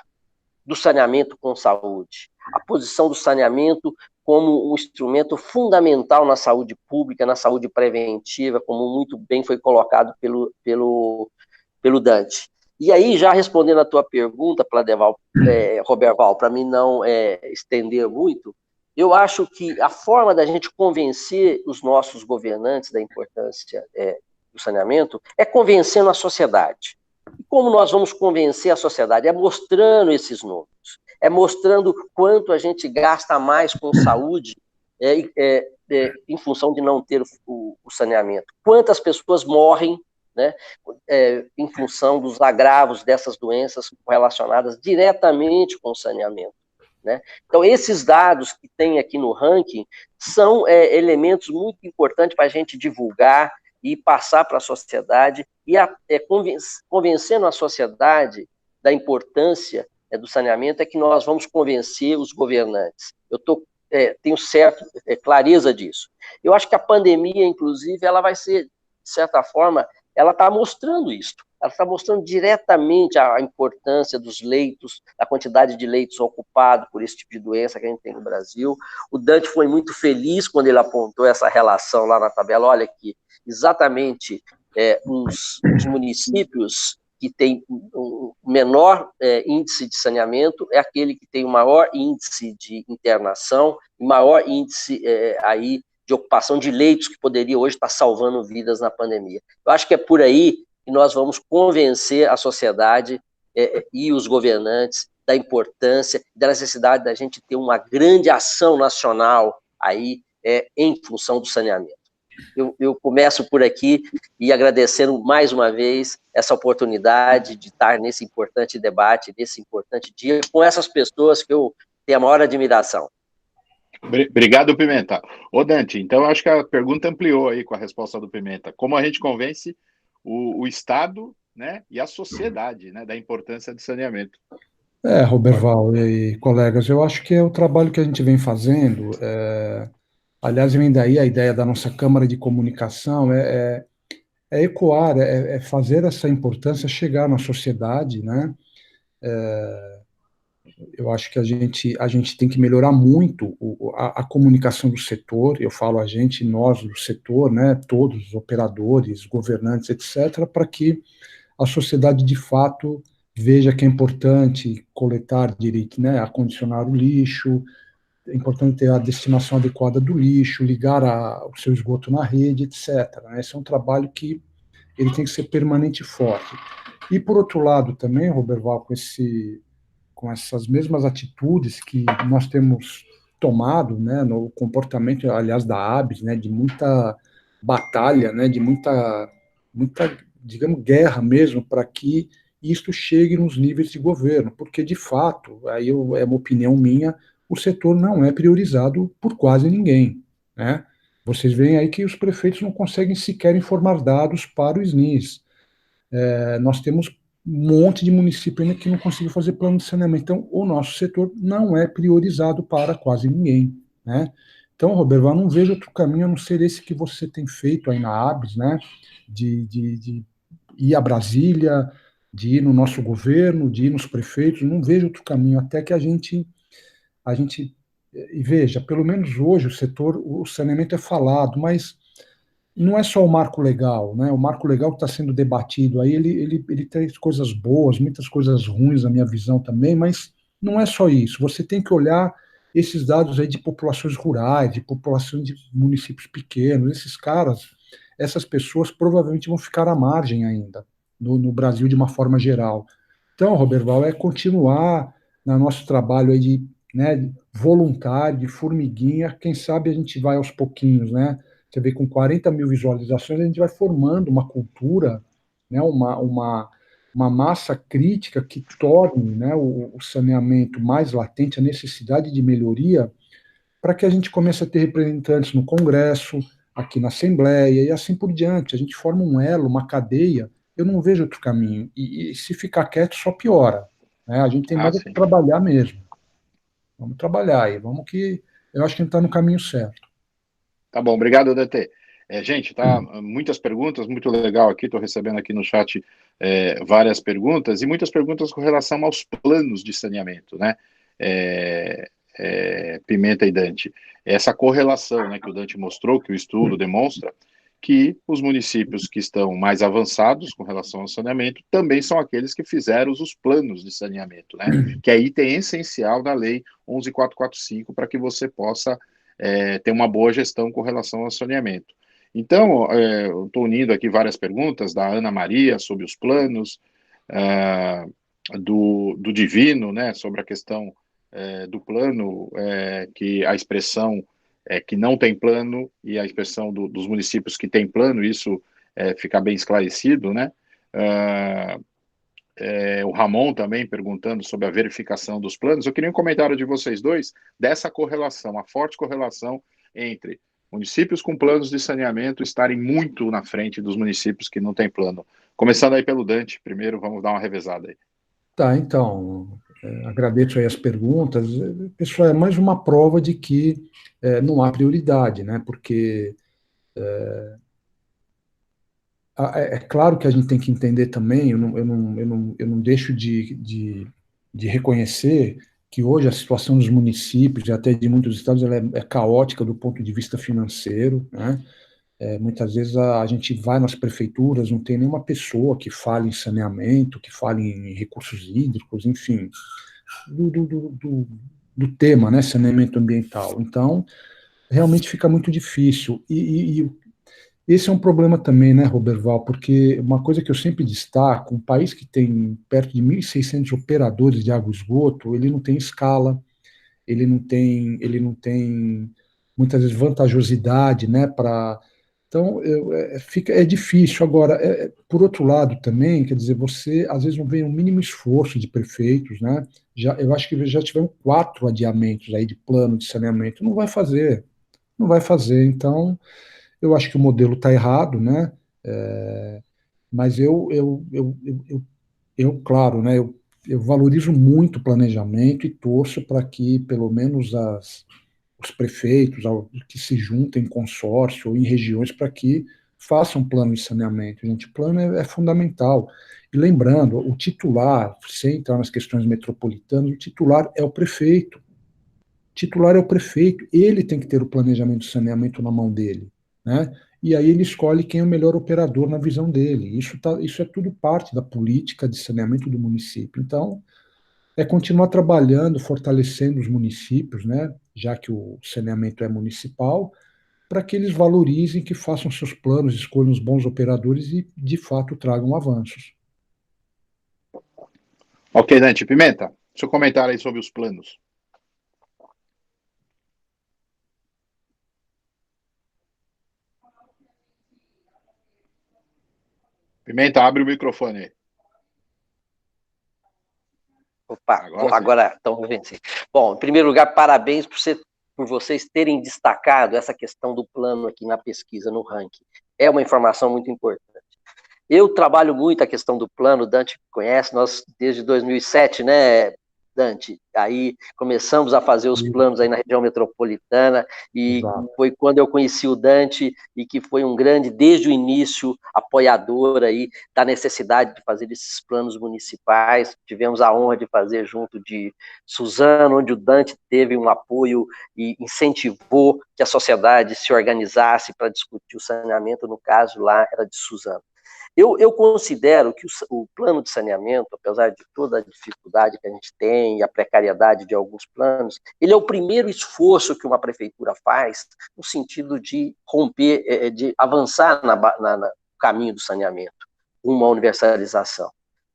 S3: do saneamento com saúde, a posição do saneamento como um instrumento fundamental na saúde pública, na saúde preventiva, como muito bem foi colocado pelo Dante. E aí, já respondendo a tua pergunta, Roberval, para mim não estender muito, eu acho que a forma da gente convencer os nossos governantes da importância do saneamento é convencendo a sociedade. E como nós vamos convencer a sociedade? É mostrando esses números, é mostrando quanto a gente gasta mais com saúde em função de não ter o saneamento. Quantas pessoas morrem, né, em função dos agravos dessas doenças relacionadas diretamente com o saneamento, né? Então, esses dados que tem aqui no ranking são elementos muito importantes para a gente divulgar e passar para a sociedade, e convencendo a sociedade da importância do saneamento, que nós vamos convencer os governantes. Eu tenho clareza disso. Eu acho que a pandemia, inclusive, ela vai ser, de certa forma, ela está mostrando isso. Ela está mostrando diretamente a importância dos leitos, a quantidade de leitos ocupados por esse tipo de doença que a gente tem no Brasil. O Dante foi muito feliz quando ele apontou essa relação lá na tabela. Olha aqui, exatamente os municípios que têm o menor índice de saneamento é aquele que tem o maior índice de internação, maior índice aí de de ocupação de leitos que poderia hoje estar salvando vidas na pandemia. Eu acho que é por aí que nós vamos convencer a sociedade e os governantes da importância, da necessidade da gente ter uma grande ação nacional aí em função do saneamento. Eu começo por aqui e agradecendo mais uma vez essa oportunidade de estar nesse importante debate, nesse importante dia, com essas pessoas que eu tenho a maior admiração.
S1: Obrigado, Pimenta. Ô, Dante, então eu acho que a pergunta ampliou aí com a resposta do Pimenta. Como a gente convence o Estado, né, e a sociedade, né, da importância do saneamento?
S2: Roberval e colegas, eu acho que é o trabalho que a gente vem fazendo. Aliás, vem daí a ideia da nossa Câmara de Comunicação, ecoar, fazer essa importância chegar na sociedade, né? Eu acho que a gente tem que melhorar muito a comunicação do setor. Eu falo a gente, nós do setor, né? Todos os operadores, governantes, etc., para que a sociedade de fato veja que é importante coletar direito, né? Acondicionar o lixo, é importante ter a destinação adequada do lixo, ligar o seu esgoto na rede, etc., né? Esse é um trabalho que ele tem que ser permanente e forte. E, por outro lado, também, Roberval, com essas mesmas atitudes que nós temos tomado, né, no comportamento, aliás, da ABS, né, de muita batalha, né, de muita, digamos, guerra mesmo, para que isto chegue nos níveis de governo, porque, de fato, é uma opinião minha, o setor não é priorizado por quase ninguém, né? Vocês veem aí que os prefeitos não conseguem sequer informar dados para o SNIS. Nós temos um monte de município ainda que não conseguiu fazer plano de saneamento. Então, o nosso setor não é priorizado para quase ninguém, né? Então, Roberto, eu não vejo outro caminho a não ser esse que você tem feito aí na ABS, né? De ir a Brasília, de ir no nosso governo, de ir nos prefeitos. Não vejo outro caminho, até que a gente e veja, pelo menos hoje o saneamento é falado, mas não é só o marco legal, né? O marco legal que está sendo debatido aí, ele traz coisas boas, muitas coisas ruins na minha visão também, mas não é só isso. Você tem que olhar esses dados aí de populações rurais, de populações de municípios pequenos, esses caras, essas pessoas provavelmente vão ficar à margem ainda, no Brasil de uma forma geral. Então, Roberval, é continuar no nosso trabalho aí né, voluntário, de formiguinha, quem sabe a gente vai aos pouquinhos, né? Você vê, com 40 mil visualizações, a gente vai formando uma cultura, né, uma massa crítica que torne, né, o saneamento mais latente, a necessidade de melhoria, para que a gente comece a ter representantes no Congresso, aqui na Assembleia, e assim por diante. A gente forma um elo, uma cadeia. Eu não vejo outro caminho. E se ficar quieto, só piora, né? A gente tem mais que trabalhar mesmo. Vamos trabalhar aí, vamos que eu acho que a gente está no caminho certo.
S1: Tá bom, obrigado, DT. Gente, tá muitas perguntas, muito legal aqui, estou recebendo aqui no chat várias perguntas, e muitas perguntas com relação aos planos de saneamento, né? Pimenta e Dante. Essa correlação, né, que o Dante mostrou, que o estudo demonstra, que os municípios que estão mais avançados com relação ao saneamento também são aqueles que fizeram os planos de saneamento, né? Que é item essencial da Lei 11.445 para que você possa ter uma boa gestão com relação ao saneamento. Então, eu estou unindo aqui várias perguntas da Ana Maria sobre os planos, do Divino, né, sobre a questão do plano, que a expressão que não tem plano e a expressão dos municípios que tem plano, isso fica bem esclarecido, né? O Ramon também perguntando sobre a verificação dos planos. Eu queria um comentário de vocês dois dessa correlação, a forte correlação entre municípios com planos de saneamento estarem muito na frente dos municípios que não têm plano. Começando aí pelo Dante, primeiro, vamos dar uma revezada aí.
S2: Tá, então, agradeço aí as perguntas. Pessoal, é mais uma prova de que não há prioridade, né? Porque é claro que a gente tem que entender também, eu não deixo de reconhecer que hoje a situação dos municípios e até de muitos estados ela é caótica do ponto de vista financeiro, né? Muitas vezes a gente vai nas prefeituras, não tem nenhuma pessoa que fale em saneamento, que fale em recursos hídricos, enfim, do tema, né, saneamento ambiental. Então, realmente fica muito difícil. E esse é um problema também, né, Roberval, porque uma coisa que eu sempre destaco, um país que tem perto de 1.600 operadores de água e esgoto, ele não tem escala, ele não tem muitas vezes vantajosidade, né, para então é difícil. Agora, por outro lado também, quer dizer, você às vezes não vê um mínimo esforço de prefeitos, né? Eu acho que já tiveram 4 adiamentos aí de plano de saneamento, não vai fazer, não vai fazer. Então, eu acho que o modelo está errado, né? Mas claro, né? Eu valorizo muito o planejamento e torço para que pelo menos os prefeitos que se juntem em consórcio ou em regiões para que façam um plano de saneamento. Gente, o plano é fundamental. E lembrando, o titular, sem entrar nas questões metropolitanas, o titular é o prefeito. O titular é o prefeito, ele tem que ter o planejamento de saneamento na mão dele, né? E aí ele escolhe quem é o melhor operador na visão dele. Isso é tudo parte da política de saneamento do município. Então, é continuar trabalhando, fortalecendo os municípios, né? Já que o saneamento é municipal, para que eles valorizem, que façam seus planos, escolham os bons operadores e, de fato, tragam avanços.
S1: Ok, Dante, Pimenta, seu comentário aí sobre os planos. Pimenta, abre o microfone aí.
S3: Opa, agora estão me vencendo. Bom, em primeiro lugar, parabéns por vocês terem destacado essa questão do plano aqui na pesquisa, no ranking. É uma informação muito importante. Eu trabalho muito a questão do plano, Dante conhece, nós desde 2007, né, Dante? Aí começamos a fazer os planos aí na região metropolitana e
S2: Exato.
S3: foi quando eu conheci o Dante e que foi um grande, desde o início, apoiador aí da necessidade de fazer esses planos municipais. Tivemos a honra de fazer junto de Suzano, onde o Dante teve um apoio e incentivou que a sociedade se organizasse para discutir o saneamento, no caso lá era de Suzano. Eu considero que o plano de saneamento, apesar de toda a dificuldade que a gente tem e a precariedade de alguns planos, ele é o primeiro esforço que uma prefeitura faz no sentido de romper, de avançar no caminho do saneamento, uma universalização.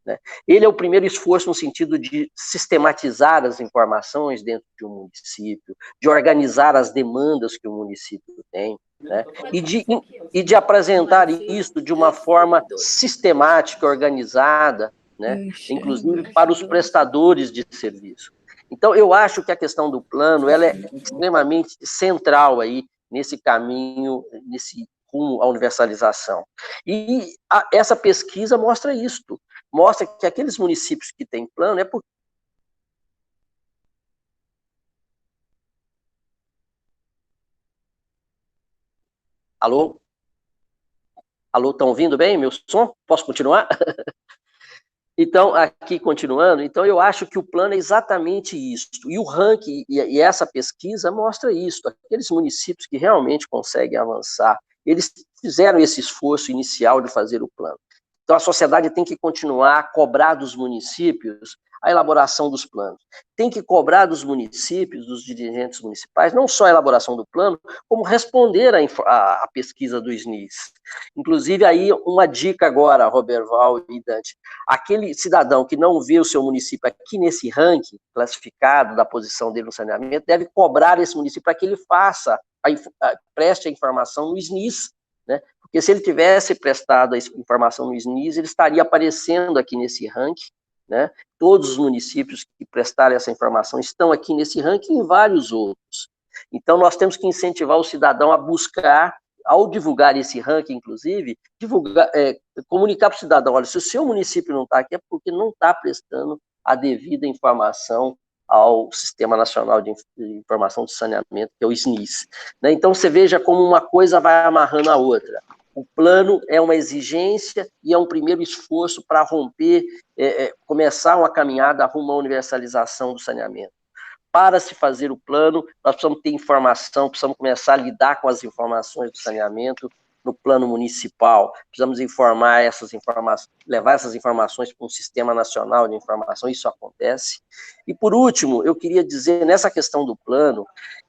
S3: Né? Ele é o primeiro esforço no sentido de sistematizar as informações dentro de um município, de organizar as demandas que o município tem, né? E de apresentar isso de uma forma sistemática, organizada, né? Inclusive para os prestadores de serviço. Então, eu acho que a questão do plano ela é extremamente central aí nesse caminho, nesse rumo à universalização. E essa pesquisa mostra isto, mostra que aqueles municípios que têm plano é porque Alô? Alô, estão ouvindo bem meu som? Posso continuar? Então, aqui continuando, então eu acho que o plano é exatamente isso. E o ranking e essa pesquisa mostra isso. Aqueles municípios que realmente conseguem avançar, eles fizeram esse esforço inicial de fazer o plano. Então, a sociedade tem que continuar a cobrar dos municípios a elaboração dos planos. Tem que cobrar dos municípios, dos dirigentes municipais, não só a elaboração do plano, como responder à pesquisa do SNIS. Inclusive, aí, uma dica agora, Roberval e Dante. Aquele cidadão que não vê o seu município aqui nesse ranking classificado da posição dele no saneamento, deve cobrar esse município para que ele preste a informação no SNIS, né? Porque se ele tivesse prestado a informação no SNIS, ele estaria aparecendo aqui nesse ranking, né? Todos os municípios que prestarem essa informação estão aqui nesse ranking e vários outros. Então, nós temos que incentivar o cidadão a buscar, ao divulgar esse ranking, inclusive, comunicar para o cidadão, olha, se o seu município não está aqui é porque não está prestando a devida informação ao Sistema Nacional de Informação de Saneamento, que é o SNIS. Né? Então, você veja como uma coisa vai amarrando a outra. O plano é uma exigência e é um primeiro esforço para romper, começar uma caminhada rumo à universalização do saneamento. Para se fazer o plano, nós precisamos ter informação, precisamos começar a lidar com as informações do saneamento no plano municipal, precisamos informar essas informações, levar essas informações para um sistema nacional de informação, isso acontece. E, por último, eu queria dizer, nessa questão do plano,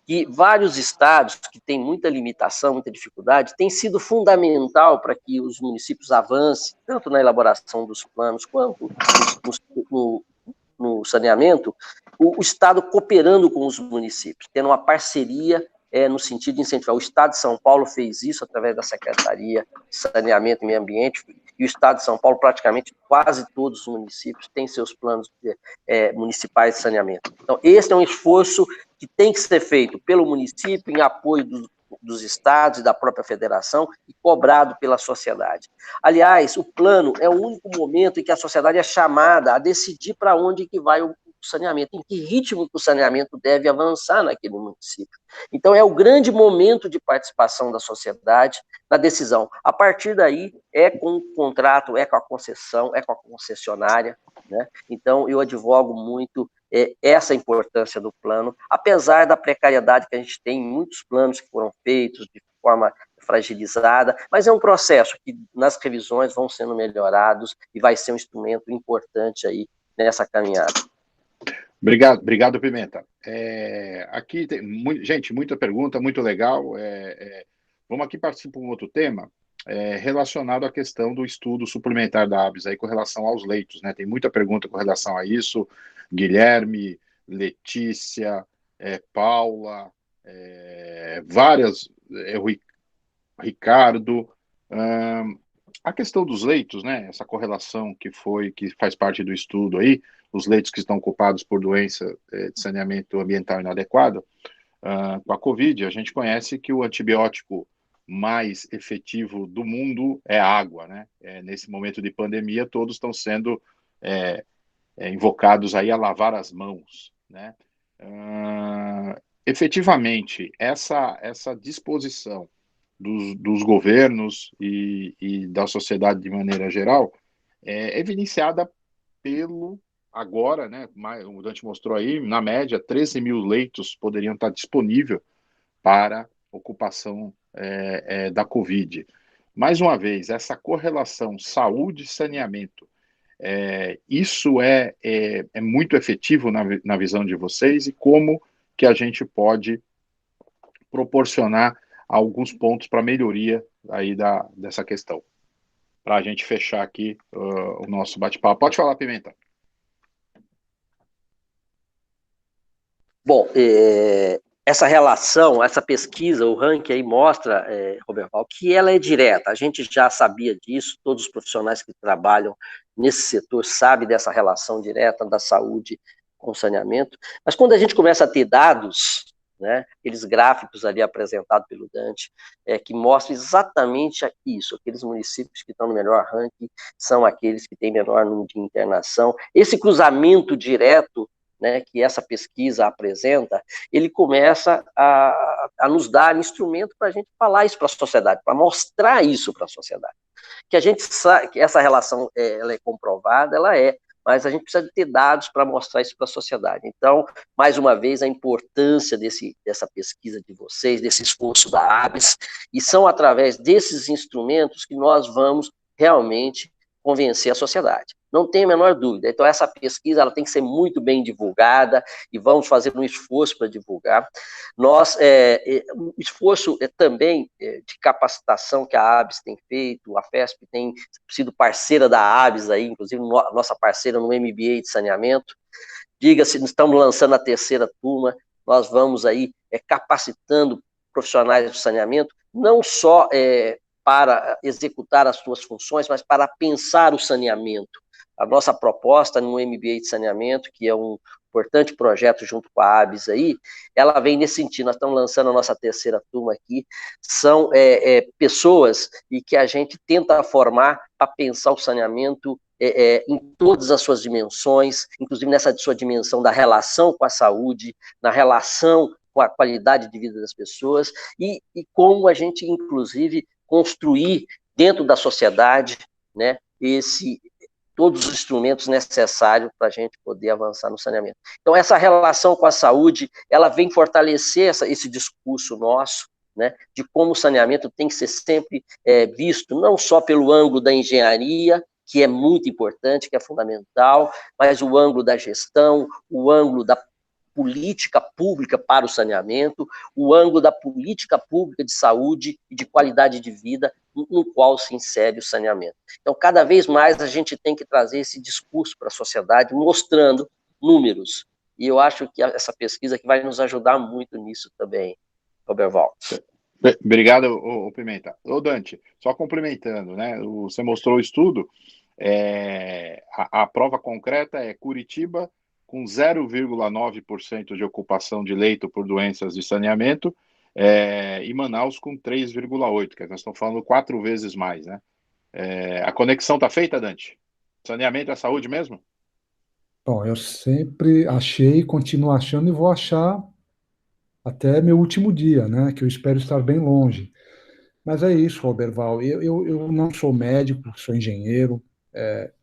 S3: que vários estados que têm muita limitação, muita dificuldade, tem sido fundamental para que os municípios avancem, tanto na elaboração dos planos quanto no saneamento, o Estado cooperando com os municípios, tendo uma parceria no sentido de incentivar. O Estado de São Paulo fez isso através da Secretaria de Saneamento e Meio Ambiente, e o Estado de São Paulo, praticamente quase todos os municípios têm seus planos municipais de saneamento. Então, esse é um esforço que tem que ser feito pelo município, em apoio dos estados e da própria federação, e cobrado pela sociedade. Aliás, o plano é o único momento em que a sociedade é chamada a decidir para onde que vai o saneamento, em que ritmo que o saneamento deve avançar naquele município. Então, é o grande momento de participação da sociedade na decisão. A partir daí, é com o contrato, é com a concessão, é com a concessionária, né? Então, eu advogo muito essa importância do plano, apesar da precariedade que a gente tem em muitos planos que foram feitos de forma fragilizada, mas é um processo que nas revisões vão sendo melhorados e vai ser um instrumento importante aí nessa caminhada.
S1: Obrigado, Pimenta. Aqui tem gente, muita pergunta, muito legal. Vamos aqui partir para um outro tema relacionado à questão do estudo suplementar da ABS aí com relação aos leitos, né? Tem muita pergunta com relação a isso. Guilherme, Letícia, Paula, várias, Ricardo. A questão dos leitos, né? Essa correlação que faz parte do estudo aí, os leitos que estão ocupados por doença de saneamento ambiental inadequado, com a Covid, a gente conhece que o antibiótico mais efetivo do mundo é a água, né? Nesse momento de pandemia, todos estão sendo invocados aí a lavar as mãos, né? Efetivamente, essa disposição dos governos e da sociedade de maneira geral é evidenciada agora, né? O Dante mostrou aí, na média, 13 mil leitos poderiam estar disponíveis para ocupação da Covid. Mais uma vez, essa correlação saúde e saneamento, isso é muito efetivo na visão de vocês, e como que a gente pode proporcionar alguns pontos para melhoria aí dessa questão, para a gente fechar aqui o nosso bate-papo. Pode falar, Pimenta.
S3: Bom, essa relação, essa pesquisa, o ranking aí mostra, Roberval, que ela é direta. A gente já sabia disso, todos os profissionais que trabalham nesse setor sabem dessa relação direta da saúde com o saneamento, mas quando a gente começa a ter dados, né, aqueles gráficos ali apresentados pelo Dante, que mostram exatamente isso, aqueles municípios que estão no melhor ranking são aqueles que têm menor número de internação. Esse cruzamento direto, né, que essa pesquisa apresenta, ele começa a nos dar instrumento para a gente falar isso para a sociedade, para mostrar isso para a sociedade. Que a gente sabe que essa relação ela é comprovada, mas a gente precisa de ter dados para mostrar isso para a sociedade. Então, mais uma vez, a importância dessa pesquisa de vocês, desse esforço da ABS, e são através desses instrumentos que nós vamos realmente convencer a sociedade. Não tem a menor dúvida. Então, essa pesquisa ela tem que ser muito bem divulgada e vamos fazer um esforço para divulgar. O esforço também de capacitação que a ABS tem feito, a FESP tem sido parceira da ABS, aí, inclusive nossa parceira no MBA de saneamento. Diga-se, estamos lançando a terceira turma, nós vamos aí capacitando profissionais de saneamento, não só para executar as suas funções, mas para pensar o saneamento. A nossa proposta no MBA de saneamento, que é um importante projeto junto com a ABS aí, ela vem nesse sentido. Nós estamos lançando a nossa terceira turma aqui, são pessoas e que a gente tenta formar para pensar o saneamento em todas as suas dimensões, inclusive nessa sua dimensão da relação com a saúde, na relação com a qualidade de vida das pessoas, e como a gente, inclusive, construir dentro da sociedade, né, todos os instrumentos necessários para a gente poder avançar no saneamento. Então, essa relação com a saúde, ela vem fortalecer esse discurso nosso, né, de como o saneamento tem que ser sempre visto, não só pelo ângulo da engenharia, que é muito importante, que é fundamental, mas o ângulo da gestão, o ângulo política pública para o saneamento, o ângulo da política pública de saúde e de qualidade de vida no qual se insere o saneamento. Então, cada vez mais a gente tem que trazer esse discurso para a sociedade, mostrando números. E eu acho que essa pesquisa que vai nos ajudar muito nisso também, Roberval.
S1: Obrigado, Pimenta. Ô, Dante, só complementando, né? Você mostrou o estudo, a prova concreta é Curitiba com 0,9% de ocupação de leito por doenças de saneamento, e Manaus com 3,8%, que nós estamos falando 4 vezes mais, né? A conexão está feita, Dante? Saneamento é saúde mesmo?
S2: Bom, eu sempre achei, continuo achando e vou achar até meu último dia, né? Que eu espero estar bem longe. Mas é isso, Roberval. Eu não sou médico, sou engenheiro,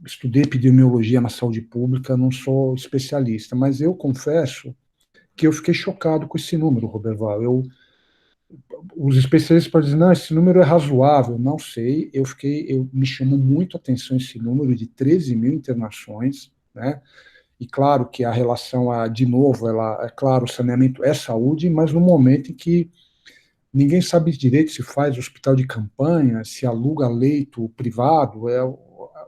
S2: estudei epidemiologia na saúde pública, não sou especialista, mas eu confesso que eu fiquei chocado com esse número, Roberval. Os especialistas podem dizer, não, esse número é razoável, não sei. Me chamou muito a atenção esse número de 13 mil internações, né? E claro que a relação, de novo, é claro, o saneamento é saúde, mas no momento em que ninguém sabe direito se faz hospital de campanha, se aluga leito privado,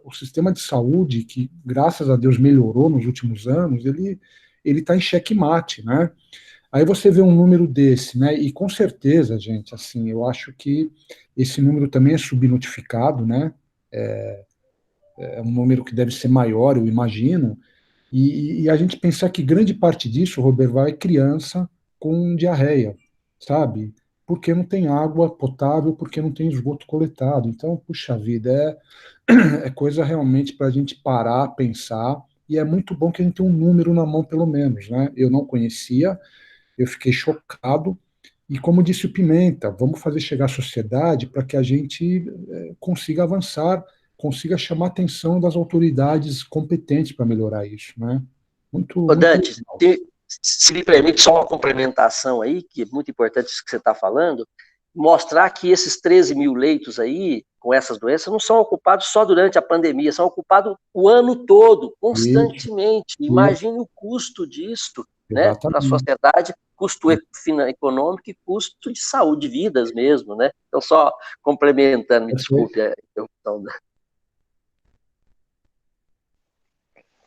S2: o sistema de saúde, que graças a Deus melhorou nos últimos anos, ele está em xeque-mate, né? Aí você vê um número desse, né? E com certeza, gente, assim, eu acho que esse número também é subnotificado, né? É um número que deve ser maior, eu imagino, e a gente pensar que grande parte disso, Roberval, é criança com diarreia, sabe? Porque não tem água potável, porque não tem esgoto coletado. Então, puxa vida, é coisa realmente para a gente parar, pensar, e é muito bom que a gente tenha um número na mão, pelo menos, né? Eu não conhecia, eu fiquei chocado, e como disse o Pimenta, vamos fazer chegar à sociedade para que a gente consiga avançar, consiga chamar a atenção das autoridades competentes para melhorar isso, né? Muito,
S3: Ô,
S2: muito
S3: Dante,
S2: legal.
S3: se me permite só uma complementação aí, que é muito importante isso que você está falando, mostrar que esses 13 mil leitos aí, com essas doenças, não são ocupados só durante a pandemia, são ocupados o ano todo,
S2: Isso,
S3: constantemente.
S2: isso,
S3: Imagine o custo disso, né, para a
S2: exatamente.
S3: sociedade, custo econômico e custo de saúde, de vidas mesmo, né? Então, só complementando, me
S2: Perfeito.
S3: desculpe a interrupção.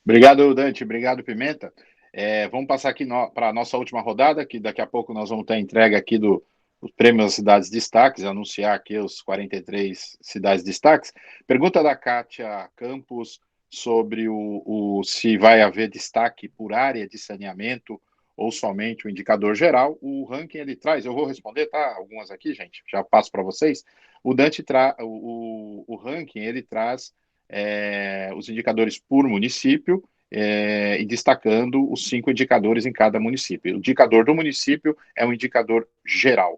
S1: Obrigado, Dante. Obrigado, Pimenta. Vamos passar aqui para a nossa última rodada, que daqui a pouco nós vamos ter a entrega aqui dos prêmios das cidades destaques, anunciar aqui os 43 cidades destaques. Pergunta da Kátia Campos sobre se vai haver destaque por área de saneamento ou somente o indicador geral. O ranking ele traz, eu vou responder, tá? Algumas aqui, gente, já passo para vocês. O Dante o ranking ele traz os indicadores por município, e destacando os 5 indicadores em cada município. O indicador do município é um indicador geral.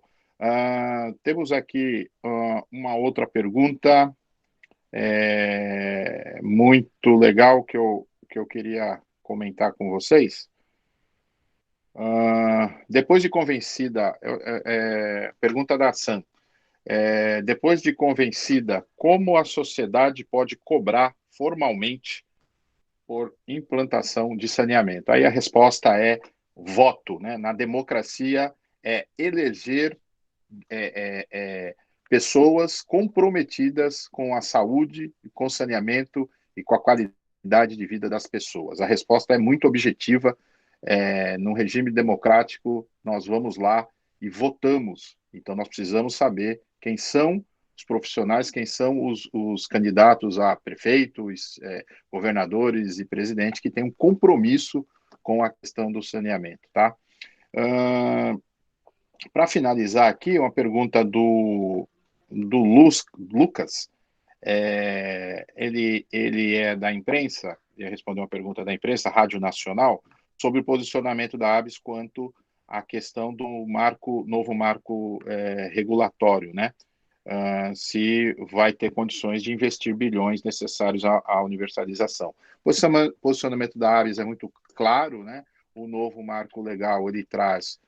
S1: Temos aqui uma outra pergunta muito legal que eu queria comentar com vocês. Depois de convencida, pergunta da Sam. Depois de convencida, como a sociedade pode cobrar formalmente por implantação de saneamento? Aí a resposta é voto, né? Na democracia é eleger pessoas comprometidas com a saúde, com o saneamento e com a qualidade de vida das pessoas. A resposta é muito objetiva. No regime democrático, nós vamos lá e votamos. Então, nós precisamos saber quem são os profissionais, quem são os candidatos a prefeitos, governadores e presidente que têm um compromisso com a questão do saneamento, tá? Para finalizar aqui, uma pergunta do Lucas. Ele é da imprensa, ia responder uma pergunta da imprensa, Rádio Nacional, sobre o posicionamento da ABS quanto à questão do novo marco regulatório, né? Se vai ter condições de investir bilhões necessários à universalização. O posicionamento da ABS é muito claro, né? O novo marco legal, ele traz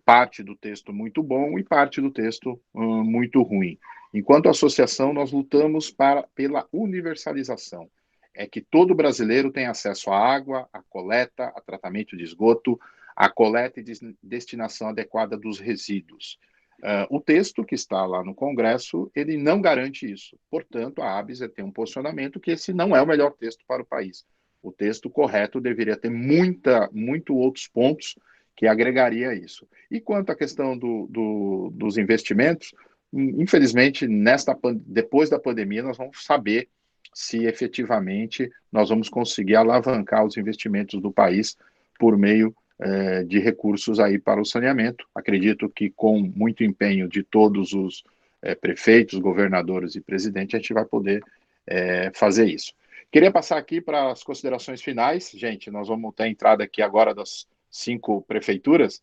S1: parte do texto muito bom e parte do texto muito ruim. Enquanto associação, nós lutamos pela universalização. é que todo brasileiro tem acesso à água, à coleta, a tratamento de esgoto, à coleta e destinação adequada dos resíduos. O texto que está lá no Congresso, ele não garante isso. Portanto, a ABS tem um posicionamento que esse não é o melhor texto para o país. O texto correto deveria ter muito outros pontos que agregaria isso. E quanto à questão dos investimentos, infelizmente, depois da pandemia, nós vamos saber se efetivamente nós vamos conseguir alavancar os investimentos do país por meio de recursos aí para o saneamento. Acredito que com muito empenho de todos os prefeitos, governadores e presidentes, a gente vai poder fazer isso. Queria passar aqui para as considerações finais. Gente, nós vamos ter a entrada aqui agora das 5 prefeituras.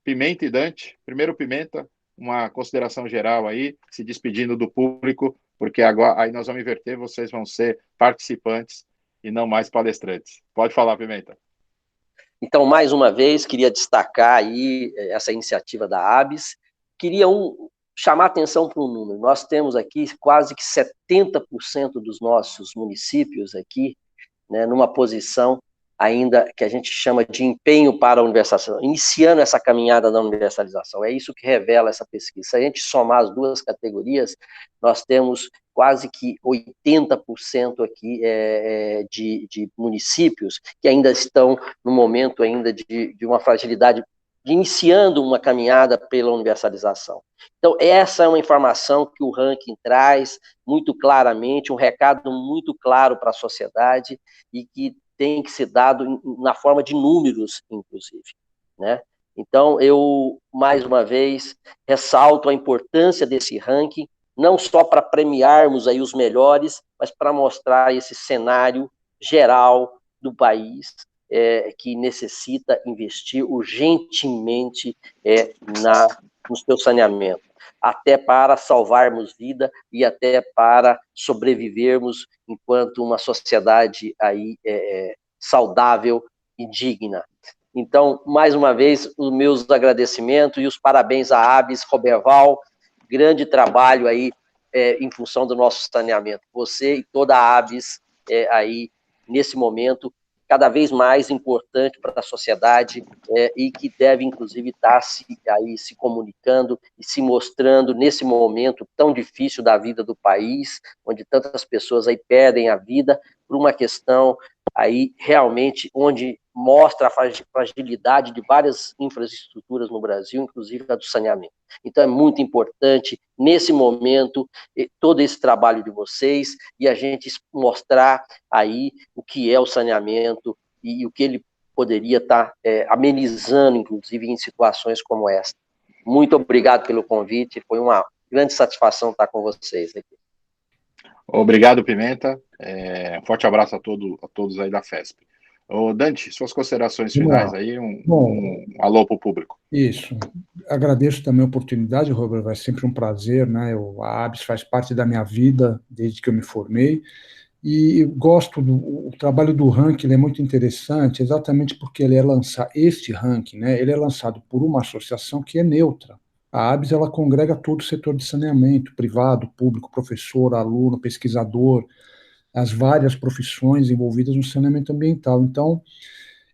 S1: Pimenta e Dante. Primeiro, Pimenta, uma consideração geral aí, se despedindo do público, porque agora aí nós vamos inverter, vocês vão ser participantes e não mais palestrantes. Pode falar, Pimenta.
S3: Então, mais uma vez, queria destacar aí essa iniciativa da ABS. Queria chamar atenção para um número. Nós temos aqui quase que 70% dos nossos municípios aqui, né, numa posição ainda que a gente chama de empenho para a universalização, iniciando essa caminhada da universalização. É isso que revela essa pesquisa. Se a gente somar as duas categorias, nós temos quase que 80% aqui de municípios que ainda estão no momento ainda de uma fragilidade, de iniciando uma caminhada pela universalização. Então, essa é uma informação que o ranking traz muito claramente, um recado muito claro para a sociedade e que tem que ser dado na forma de números, inclusive, né? Então, eu, mais uma vez, ressalto a importância desse ranking, não só para premiarmos aí os melhores, mas para mostrar esse cenário geral do país, que necessita investir urgentemente no seu saneamento, até para salvarmos vida e até para sobrevivermos enquanto uma sociedade aí saudável e digna. Então, mais uma vez, os meus agradecimentos e os parabéns à ABS, Roberval, grande trabalho aí em função do nosso saneamento. Você e toda a ABS aí, nesse momento, cada vez mais importante para a sociedade e que deve, inclusive, estar se comunicando e se mostrando nesse momento tão difícil da vida do país, onde tantas pessoas aí perdem a vida por uma questão aí realmente onde mostra a fragilidade de várias infraestruturas no Brasil, inclusive a do saneamento. Então é muito importante, nesse momento, todo esse trabalho de vocês e a gente mostrar aí o que é o saneamento e o que ele poderia estar amenizando, inclusive, em situações como essa. Muito obrigado pelo convite, foi uma grande satisfação estar com vocês aqui.
S1: Obrigado, Pimenta. Um forte abraço a todos aí da FESP. Dante, suas considerações finais aí, um alô para o público.
S2: Isso. Agradeço também a oportunidade, Robert, é sempre um prazer, né? A ABS faz parte da minha vida desde que eu me formei e gosto o trabalho do ranking, ele é muito interessante, exatamente porque ele este ranking, né? Ele é lançado por uma associação que é neutra. A ABS, ela congrega todo o setor de saneamento, privado, público, professor, aluno, pesquisador, as várias profissões envolvidas no saneamento ambiental. Então,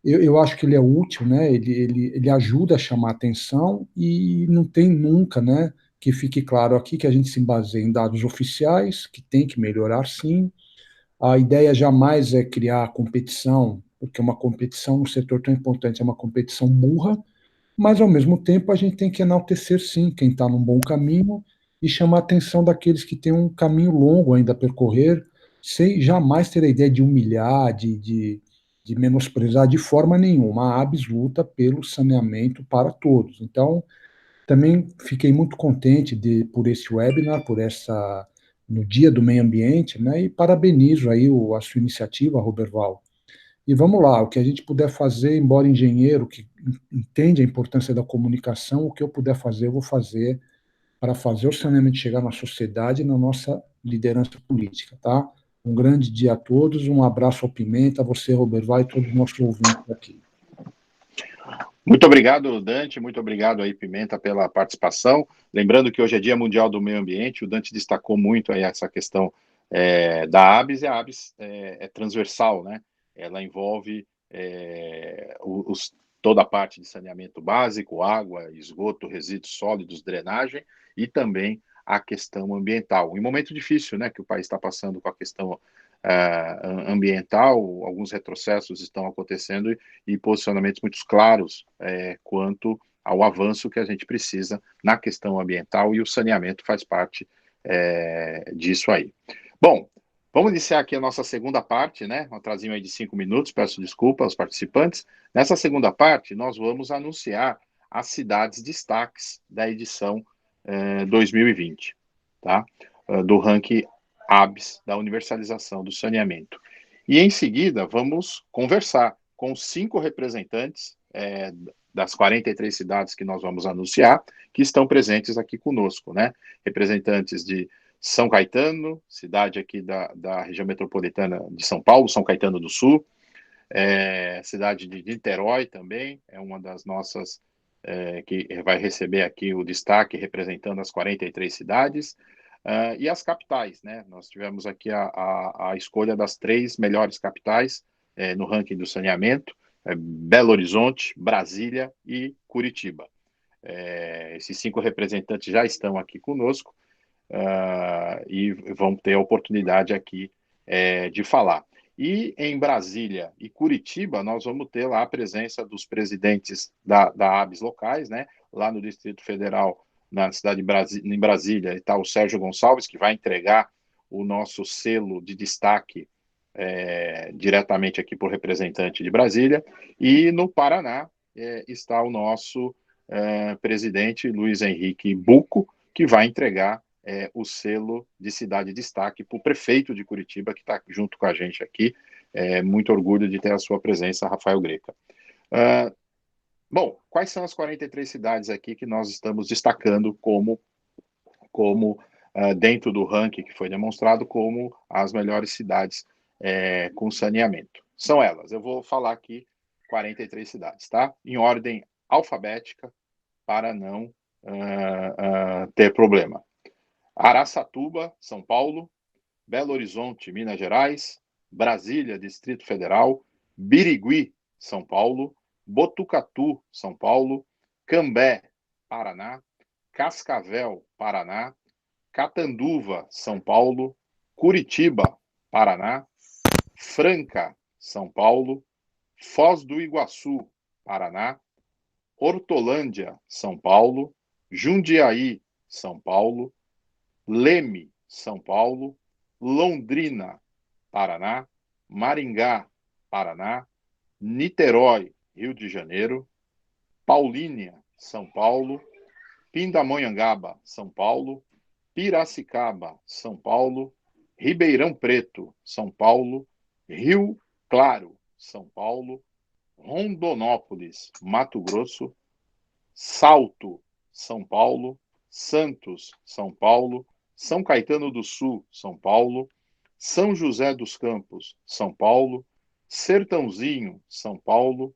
S2: eu acho que ele é útil, né? Ele ajuda a chamar atenção e não tem nunca, né, que fique claro aqui que a gente se baseia em dados oficiais, que tem que melhorar sim. A ideia jamais é criar competição, porque uma competição no setor tão importante é uma competição burra, mas, ao mesmo tempo, a gente tem que enaltecer, sim, quem está num bom caminho e chamar a atenção daqueles que têm um caminho longo ainda a percorrer, sem jamais ter a ideia de humilhar, de menosprezar de forma nenhuma. A ABS luta pelo saneamento para todos. Então, também fiquei muito contente por esse webinar, no Dia do Meio Ambiente, né, e parabenizo aí a sua iniciativa, Roberval. E vamos lá, o que a gente puder fazer, embora engenheiro que entende a importância da comunicação, o que eu puder fazer, eu vou fazer para fazer o saneamento chegar na sociedade e na nossa liderança política, tá? Um grande dia a todos, um abraço ao Pimenta, a você, Roberval, e todos os nossos ouvintes aqui.
S1: Muito obrigado, Dante, muito obrigado aí, Pimenta, pela participação. Lembrando que hoje é Dia Mundial do Meio Ambiente, o Dante destacou muito aí essa questão da ABS, e a ABS é transversal, né? Ela envolve toda a parte de saneamento básico, água, esgoto, resíduos sólidos, drenagem e também a questão ambiental. Em um momento difícil, né, que o país está passando com a questão ambiental, alguns retrocessos estão acontecendo e posicionamentos muito claros quanto ao avanço que a gente precisa na questão ambiental, e o saneamento faz parte disso aí. Bom, vamos iniciar aqui a nossa segunda parte, né? Um atrasinho aí de 5 minutos, peço desculpa aos participantes. Nessa segunda parte, nós vamos anunciar as cidades destaques da edição 2020, tá? Do ranking ABS, da universalização do saneamento. E em seguida, vamos conversar com 5 representantes das 43 cidades que nós vamos anunciar, que estão presentes aqui conosco, né? Representantes de São Caetano, cidade aqui da região metropolitana de São Paulo, São Caetano do Sul, cidade de Niterói também, é uma das nossas que vai receber aqui o destaque representando as 43 cidades, e as capitais, né? Nós tivemos aqui a escolha das 3 melhores capitais no ranking do saneamento, Belo Horizonte, Brasília e Curitiba. Esses 5 representantes já estão aqui conosco e vão ter a oportunidade aqui de falar. E em Brasília e Curitiba, nós vamos ter lá a presença dos presidentes da ABS locais, né? Lá no Distrito Federal, na cidade em Brasília, está o Sérgio Gonçalves, que vai entregar o nosso selo de destaque diretamente aqui por representante de Brasília. E no Paraná está o nosso presidente Luiz Henrique Bucco, que vai entregar o selo de cidade de destaque para o prefeito de Curitiba, que está junto com a gente aqui. Muito orgulho de ter a sua presença, Rafael Greca. Bom, quais são as 43 cidades aqui que nós estamos destacando como dentro do ranking que foi demonstrado como as melhores cidades com saneamento? São elas, eu vou falar aqui 43 cidades, tá? Em ordem alfabética, para não ter problema. Araçatuba, São Paulo; Belo Horizonte, Minas Gerais; Brasília, Distrito Federal; Birigui, São Paulo; Botucatu, São Paulo; Cambé, Paraná; Cascavel, Paraná; Catanduva, São Paulo; Curitiba, Paraná; Franca, São Paulo; Foz do Iguaçu, Paraná; Hortolândia, São Paulo; Jundiaí, São Paulo; Leme, São Paulo; Londrina, Paraná; Maringá, Paraná; Niterói, Rio de Janeiro; Paulínia, São Paulo; Pindamonhangaba, São Paulo; Piracicaba, São Paulo; Ribeirão Preto, São Paulo; Rio Claro, São Paulo; Rondonópolis, Mato Grosso; Salto, São Paulo; Santos, São Paulo; São Caetano do Sul, São Paulo; São José dos Campos, São Paulo; Sertãozinho, São Paulo;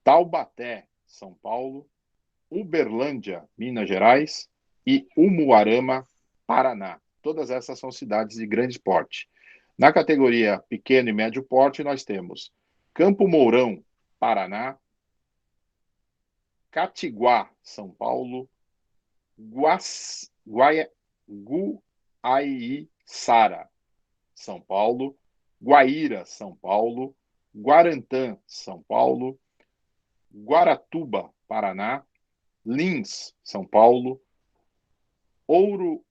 S1: Taubaté, São Paulo; Uberlândia, Minas Gerais; e Umuarama, Paraná. Todas essas são cidades de grande porte. Na categoria pequeno e médio porte, nós temos Campo Mourão, Paraná; Catiguá, São Paulo; Guaiçara, São Paulo; Guaíra, São Paulo; Guarantã, São Paulo; Guaratuba, Paraná; Lins, São Paulo; Ouro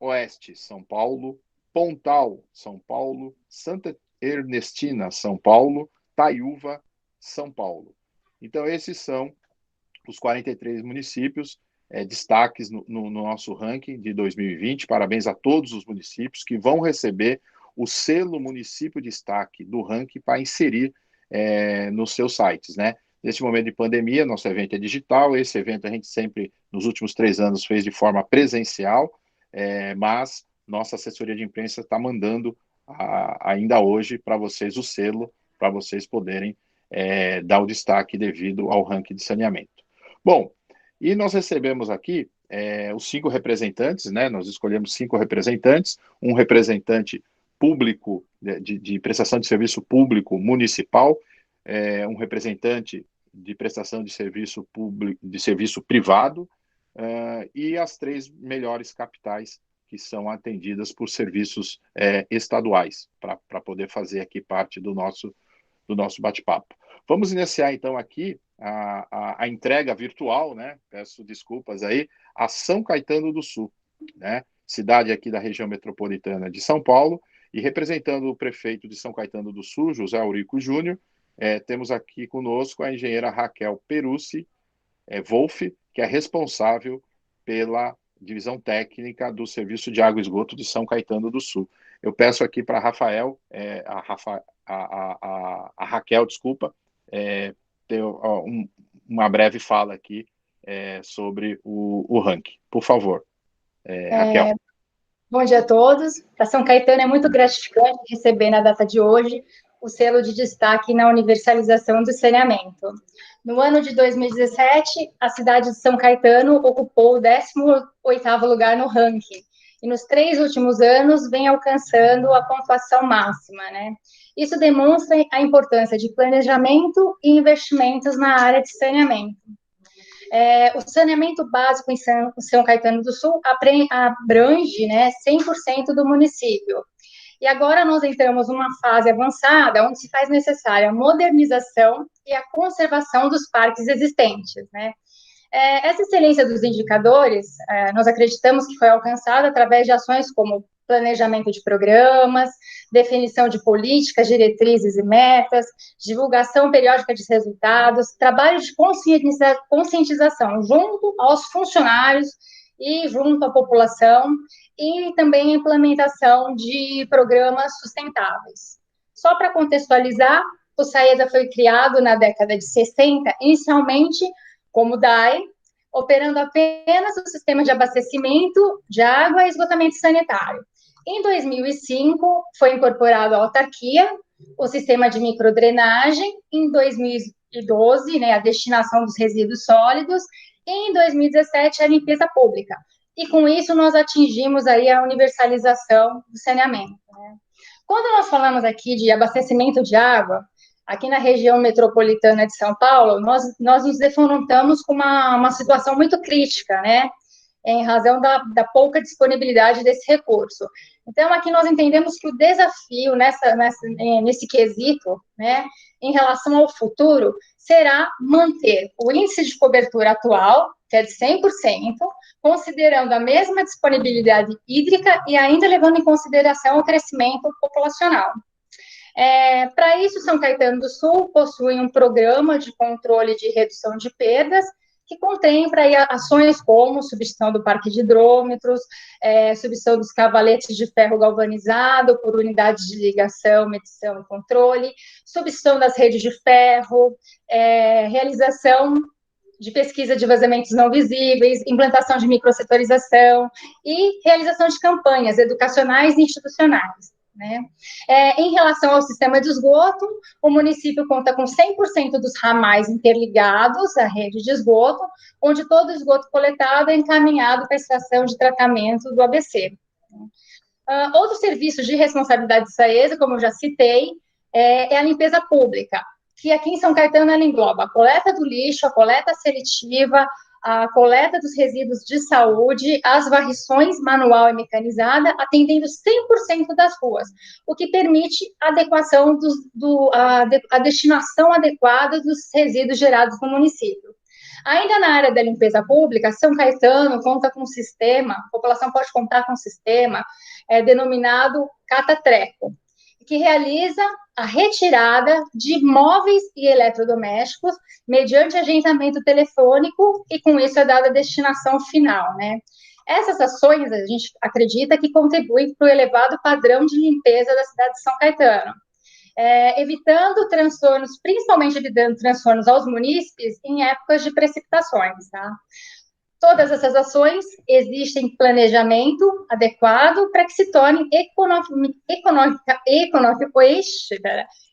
S1: Oeste, São Paulo; Pontal, São Paulo; Santa Ernestina, São Paulo; Taiúva, São Paulo. Então, esses são os 43 municípios destaques no nosso ranking de 2020. Parabéns a todos os municípios que vão receber o selo Município Destaque do ranking para inserir nos seus sites, né? Nesse momento de pandemia, nosso evento é digital. Esse evento a gente sempre, nos últimos 3 anos, fez de forma presencial, mas nossa assessoria de imprensa está mandando ainda hoje para vocês o selo, para vocês poderem dar o destaque devido ao ranking de saneamento. Bom, e nós recebemos aqui os 5 representantes, né? Nós escolhemos 5 representantes, um representante público, de prestação de serviço público municipal, um representante de prestação de serviço público, de serviço privado, e as 3 melhores capitais que são atendidas por serviços estaduais, para poder fazer aqui parte do nosso bate-papo. Vamos iniciar, então, aqui a entrega virtual, né? Peço desculpas aí, a São Caetano do Sul, né? Cidade aqui da região metropolitana de São Paulo, e representando o prefeito de São Caetano do Sul, José Aurico Júnior, temos aqui conosco a engenheira Raquel Perucci Wolff, que é responsável pela divisão técnica do Serviço de Água e Esgoto de São Caetano do Sul. Eu peço aqui para a Raquel, desculpa, ter uma breve fala aqui sobre o ranking. Por favor, Raquel.
S4: Bom dia a todos. Para São Caetano é muito gratificante receber na data de hoje o selo de destaque na universalização do saneamento. No ano de 2017, a cidade de São Caetano ocupou o 18º lugar no ranking, e nos 3 últimos anos vem alcançando a pontuação máxima, né? Isso demonstra a importância de planejamento e investimentos na área de saneamento. O saneamento básico em São Caetano do Sul abrange, né, 100% do município. E agora nós entramos numa fase avançada, onde se faz necessária a modernização e a conservação dos parques existentes, né? Essa excelência dos indicadores, nós acreditamos que foi alcançada através de ações como planejamento de programas, definição de políticas, diretrizes e metas, divulgação periódica de resultados, trabalho de conscientização junto aos funcionários e junto à população, e também a implementação de programas sustentáveis. Só para contextualizar, o SAESA foi criado na década de 60, inicialmente como DAE, operando apenas o sistema de abastecimento de água e esgotamento sanitário. Em 2005, foi incorporado a autarquia, o sistema de microdrenagem, em 2012, né, a destinação dos resíduos sólidos, e em 2017, a limpeza pública. E com isso, nós atingimos aí a universalização do saneamento, né? Quando nós falamos aqui de abastecimento de água, aqui na região metropolitana de São Paulo, nós nos defrontamos com uma situação muito crítica, né? Em razão da pouca disponibilidade desse recurso. Então, aqui nós entendemos que o desafio nesse quesito, né, em relação ao futuro, será manter o índice de cobertura atual, que é de 100%, considerando a mesma disponibilidade hídrica e ainda levando em consideração o crescimento populacional. Para isso, São Caetano do Sul possui um programa de controle de redução de perdas, que contempla aí ações como substituição do parque de hidrômetros, substituição dos cavaletes de ferro galvanizado por unidades de ligação, medição e controle, substituição das redes de ferro, realização de pesquisa de vazamentos não visíveis, implantação de microsetorização e realização de campanhas educacionais e institucionais, né? Em relação ao sistema de esgoto, o município conta com 100% dos ramais interligados à rede de esgoto, onde todo o esgoto coletado é encaminhado para a estação de tratamento do ABC. Outros serviços de responsabilidade do SAESA, como eu já citei, é a limpeza pública, que aqui em São Caetano ela engloba a coleta do lixo, a coleta seletiva, a coleta dos resíduos de saúde, as varrições manual e mecanizada, atendendo 100% das ruas, o que permite a adequação a destinação adequada dos resíduos gerados no município. Ainda na área da limpeza pública, São Caetano conta com um sistema, a população pode contar com um sistema denominado Catatreco, que realiza a retirada de móveis e eletrodomésticos mediante agendamento telefônico e com isso é dada a destinação final, né? Essas ações, a gente acredita que contribuem para o elevado padrão de limpeza da cidade de São Caetano, evitando transtornos, principalmente evitando transtornos aos munícipes em épocas de precipitações, tá? Todas essas ações existem planejamento adequado para que se tornem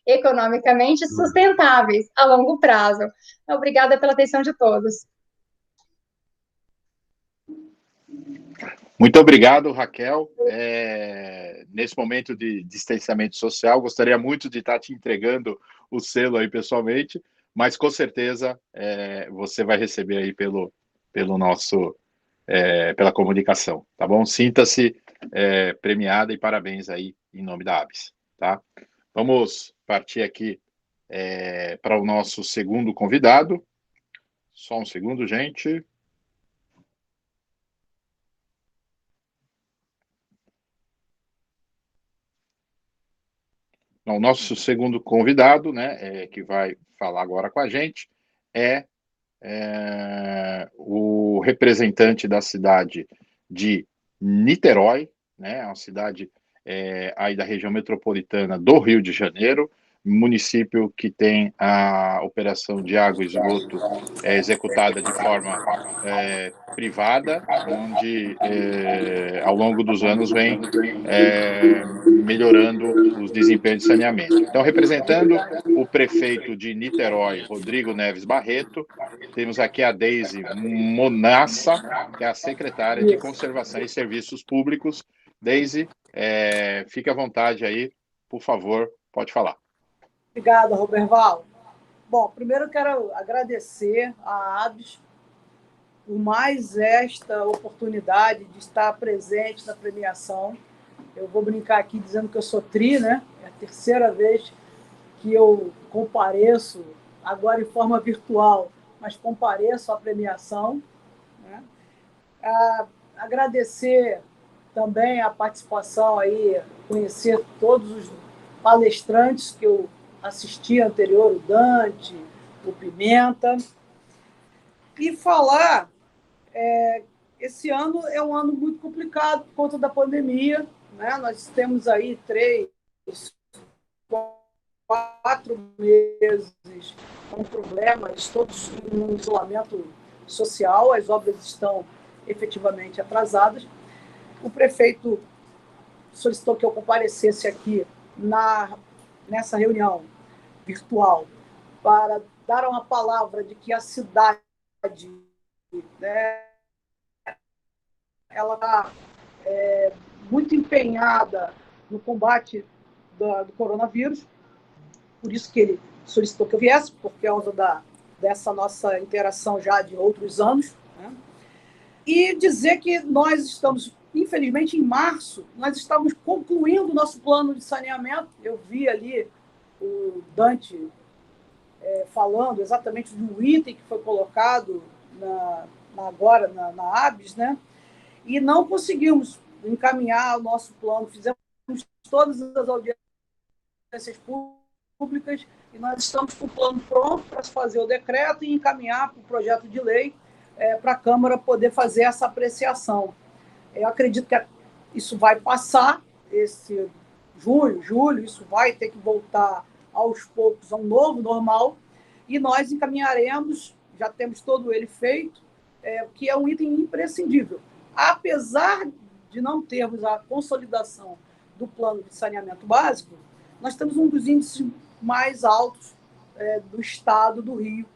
S4: economicamente sustentáveis a longo prazo. Obrigada pela atenção de todos.
S1: Muito obrigado, Raquel. Nesse momento de distanciamento social, gostaria muito de estar te entregando o selo aí pessoalmente, mas com certeza você vai receber aí pelo nosso pela comunicação, tá bom? Sinta-se premiada e parabéns aí em nome da ABS, tá? Vamos partir aqui para o nosso segundo convidado. Só um segundo, gente. O nosso segundo convidado, né, que vai falar agora com a gente, é o representante da cidade de Niterói, né, uma cidade aí da região metropolitana do Rio de Janeiro, município que tem a operação de água e esgoto executada de forma privada, onde ao longo dos anos vem melhorando os desempenhos de saneamento. Então, representando o prefeito de Niterói, Rodrigo Neves Barreto, temos aqui a Deise Monassa, que é a secretária de Conservação e Serviços Públicos. Deise, fique à vontade aí, por favor, pode falar.
S5: Obrigada, Roberval. Bom, primeiro eu quero agradecer à ABS por mais esta oportunidade de estar presente na premiação. Eu vou brincar aqui dizendo que eu sou tri, né? É a terceira vez que eu compareço, agora em forma virtual, mas compareço à premiação, né? Agradecer também a participação aí, conhecer todos os palestrantes que eu assisti anterior, o Dante, o Pimenta, e falar, esse ano é um ano muito complicado por conta da pandemia, né? Nós temos aí 3, 4 meses com problemas, todos em isolamento social, as obras estão efetivamente atrasadas. O prefeito solicitou que eu comparecesse aqui nessa reunião virtual para dar uma palavra de que a cidade, né, ela está muito empenhada no combate do coronavírus, por isso que ele solicitou que eu viesse, por causa dessa nossa interação já de outros anos, né? E dizer que nós estamos, infelizmente, em março, nós estamos concluindo o nosso plano de saneamento. Eu vi ali o Dante falando exatamente do item que foi colocado agora na ABS, né? E não conseguimos encaminhar o nosso plano. Fizemos todas as audiências públicas e nós estamos com o plano pronto para fazer o decreto e encaminhar para o projeto de lei para a Câmara poder fazer essa apreciação. Eu acredito que isso vai passar, esse junho, julho, isso vai ter que voltar aos poucos a um novo normal, e nós encaminharemos, já temos todo ele feito, que é um item imprescindível. Apesar de não termos a consolidação do plano de saneamento básico, nós temos um dos índices mais altos do estado do Rio,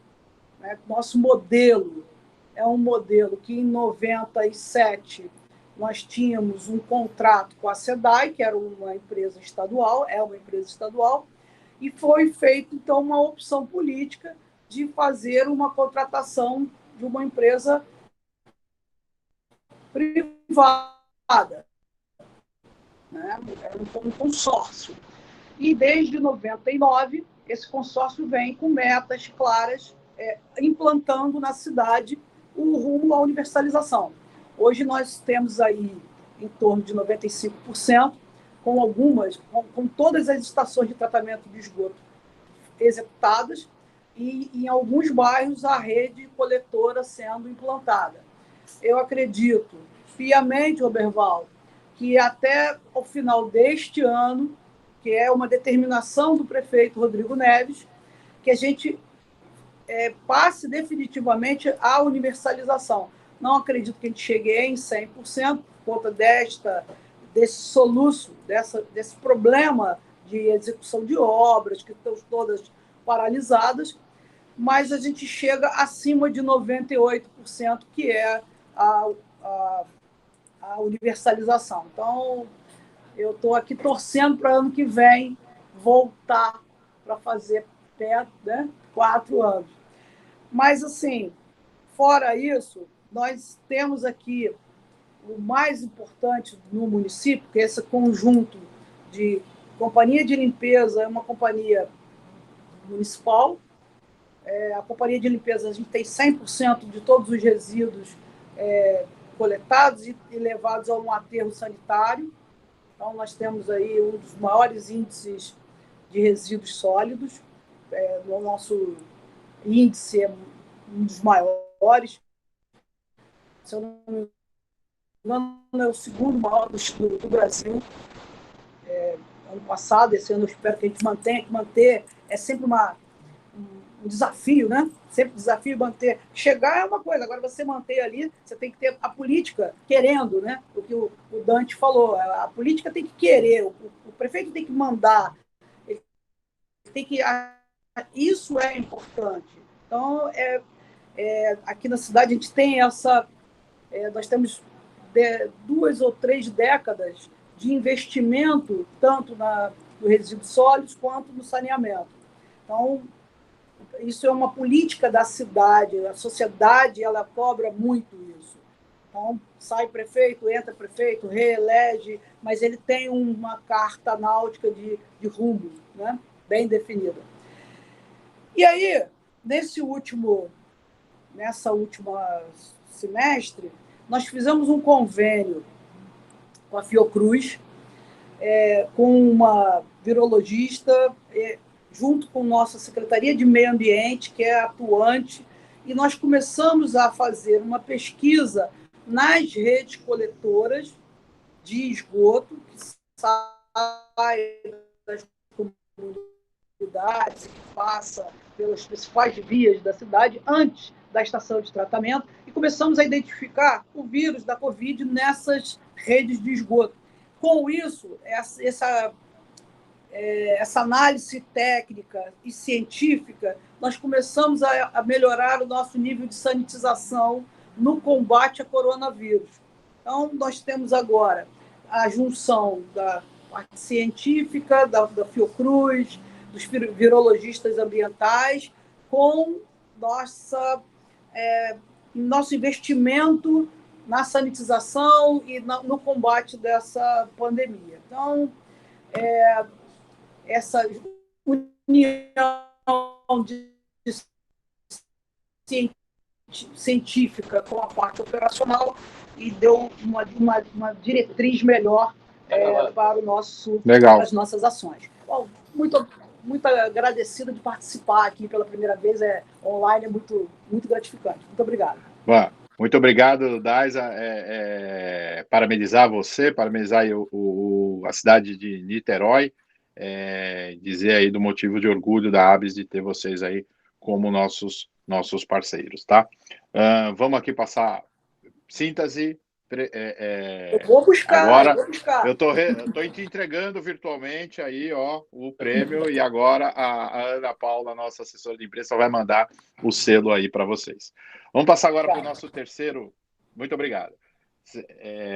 S5: né? Nosso modelo é um modelo que, em 97, nós tínhamos um contrato com a SEDAI, que era uma empresa estadual, e foi feita, então, uma opção política de fazer uma contratação de uma empresa privada, né? Era um consórcio. E, desde 99, esse consórcio vem com metas claras, implantando na cidade o rumo à universalização. Hoje nós temos aí em torno de 95%, com todas as estações de tratamento de esgoto executadas e, em alguns bairros, a rede coletora sendo implantada. Eu acredito piamente, Roberval, que até o final deste ano, que é uma determinação do prefeito Rodrigo Neves, que a gente passe definitivamente à universalização. Não acredito que a gente chegue em 100% por conta desse soluço, desse problema de execução de obras, que estão todas paralisadas, mas a gente chega acima de 98%, que é a universalização. Então, eu estou aqui torcendo para ano que vem voltar para fazer perto, né, 4 anos. Mas, assim, fora isso, nós temos aqui o mais importante no município, que é esse conjunto de companhia de limpeza, é uma companhia municipal. A companhia de limpeza, a gente tem 100% de todos os resíduos coletados e levados a um aterro sanitário. Então, nós temos aí um dos maiores índices de resíduos sólidos. O nosso índice é um dos maiores. Se eu não me engano, é o segundo maior do Brasil. Ano passado, esse ano eu espero que a gente mantenha, que manter é sempre um desafio, né? Sempre desafio manter. Chegar é uma coisa, agora você manter ali, você tem que ter a política querendo, né? O que o Dante falou, a política tem que querer, o prefeito tem que mandar, ele tem que... Isso é importante. Então, aqui na cidade a gente tem essa... nós temos 2 ou 3 décadas de investimento, tanto no resíduos sólidos quanto no saneamento. Então, isso é uma política da cidade, a sociedade ela cobra muito isso. Então, sai prefeito, entra prefeito, reelege, mas ele tem uma carta náutica de rumo, né? Bem definida. E aí, nessa última semestre, nós fizemos um convênio com a Fiocruz, com uma virologista, junto com nossa Secretaria de Meio Ambiente, que é atuante, e nós começamos a fazer uma pesquisa nas redes coletoras de esgoto, que sai das comunidades, que passa pelas principais vias da cidade, antes da estação de tratamento, e começamos a identificar o vírus da Covid nessas redes de esgoto. Com isso, essa análise técnica e científica, nós começamos a melhorar o nosso nível de sanitização no combate a coronavírus. Então, nós temos agora a junção da parte científica, da Fiocruz, dos virologistas ambientais, com nosso investimento na sanitização e no combate dessa pandemia. Então, essa união científica com a parte operacional e deu uma diretriz melhor para as nossas ações. Bom, muito agradecida de participar aqui pela primeira vez, online, é muito, muito gratificante. Muito obrigado.
S1: Muito obrigado, Daisa. Parabenizar você, parabenizar a cidade de Niterói, dizer aí do motivo de orgulho da ABS de ter vocês aí como nossos parceiros, tá? Vamos aqui passar síntese.
S5: Eu vou buscar.
S1: Agora, eu tô te entregando virtualmente aí, ó, o prêmio, e agora a Ana Paula, nossa assessora de imprensa, vai mandar o selo aí para vocês. Vamos passar agora para o nosso terceiro. Muito obrigado.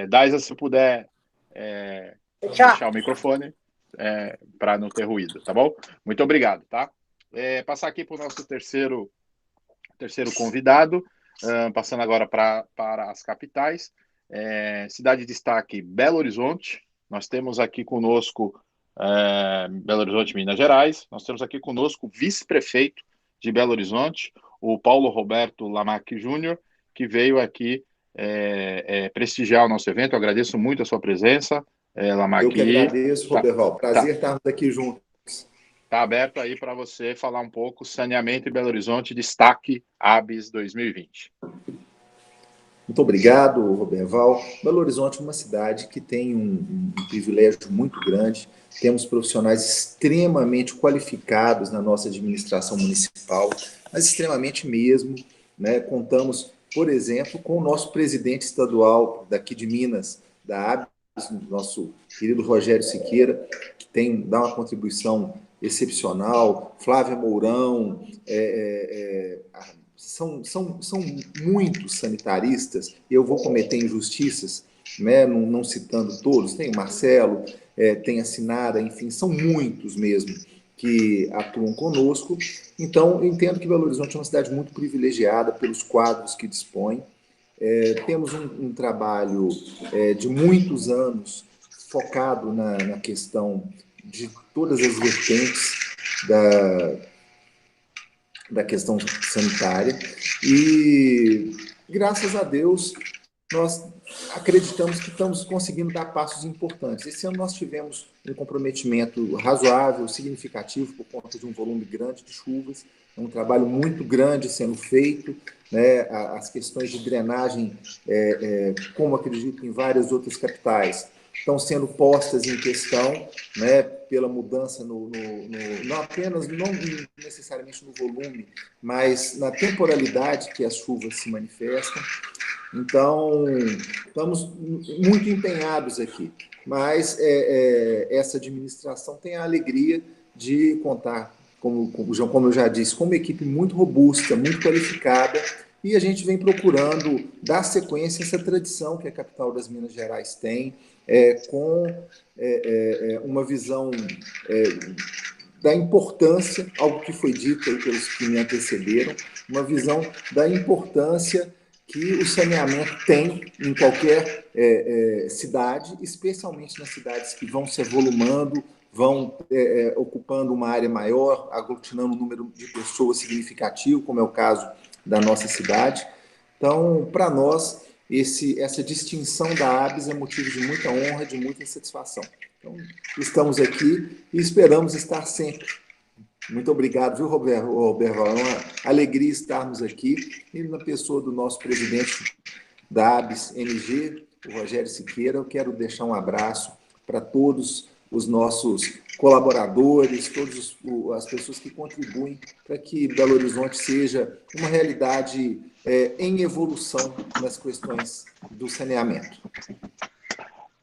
S1: Daisa, se puder fechar o microfone para não ter ruído, tá bom? Muito obrigado, tá? Passar aqui para o nosso terceiro convidado, passando agora para as capitais. Cidade de destaque, Belo Horizonte. Nós temos aqui conosco Belo Horizonte, Minas Gerais. Nós temos aqui conosco o vice-prefeito de Belo Horizonte, o Paulo Roberto Lamac Júnior, que veio aqui prestigiar o nosso evento. Eu agradeço muito a sua presença, Lamac.
S6: Eu que agradeço, Roberval. Prazer estarmos aqui juntos.
S1: Está aberto aí para você falar um pouco saneamento em Belo Horizonte, destaque ABS 2020.
S6: Muito obrigado, Roberval. Belo Horizonte é uma cidade que tem um privilégio muito grande. Temos profissionais extremamente qualificados na nossa administração municipal, mas extremamente mesmo, né? Contamos, por exemplo, com o nosso presidente estadual daqui de Minas, da ABS, nosso querido Rogério Siqueira, que dá uma contribuição excepcional. Flávia Mourão, são muitos sanitaristas, e eu vou cometer injustiças, né, não citando todos, tem o Marcelo, tem a Sinara, enfim, são muitos mesmo que atuam conosco. Então, eu entendo que Belo Horizonte é uma cidade muito privilegiada pelos quadros que dispõe. Temos um trabalho de muitos anos focado na questão de todas as vertentes da questão sanitária e, graças a Deus, nós acreditamos que estamos conseguindo dar passos importantes. Esse ano nós tivemos um comprometimento razoável, significativo, por conta de um volume grande de chuvas, um trabalho muito grande sendo feito, né? As questões de drenagem, como acredito em várias outras capitais, estão sendo postas em questão, né, pela mudança não necessariamente no volume, mas na temporalidade que as chuvas se manifestam. Então, estamos muito empenhados aqui, mas essa administração tem a alegria de contar, como eu já disse, com uma equipe muito robusta, muito qualificada, e a gente vem procurando dar sequência a essa tradição que a capital das Minas Gerais tem, com uma visão da importância, algo que foi dito aí pelos que me antecederam, uma visão da importância que o saneamento tem em qualquer cidade, especialmente nas cidades que vão se avolumando, vão ocupando uma área maior, aglutinando um número de pessoas significativo, como é o caso da nossa cidade. Então, para nós, essa distinção da ABS é motivo de muita honra, de muita satisfação. Então, estamos aqui e esperamos estar sempre. Muito obrigado, viu, Roberto? É uma alegria estarmos aqui, e na pessoa do nosso presidente da ABS MG, o Rogério Siqueira, eu quero deixar um abraço para todos os nossos colaboradores, todas as pessoas que contribuem para que Belo Horizonte seja uma realidade em evolução nas questões do saneamento.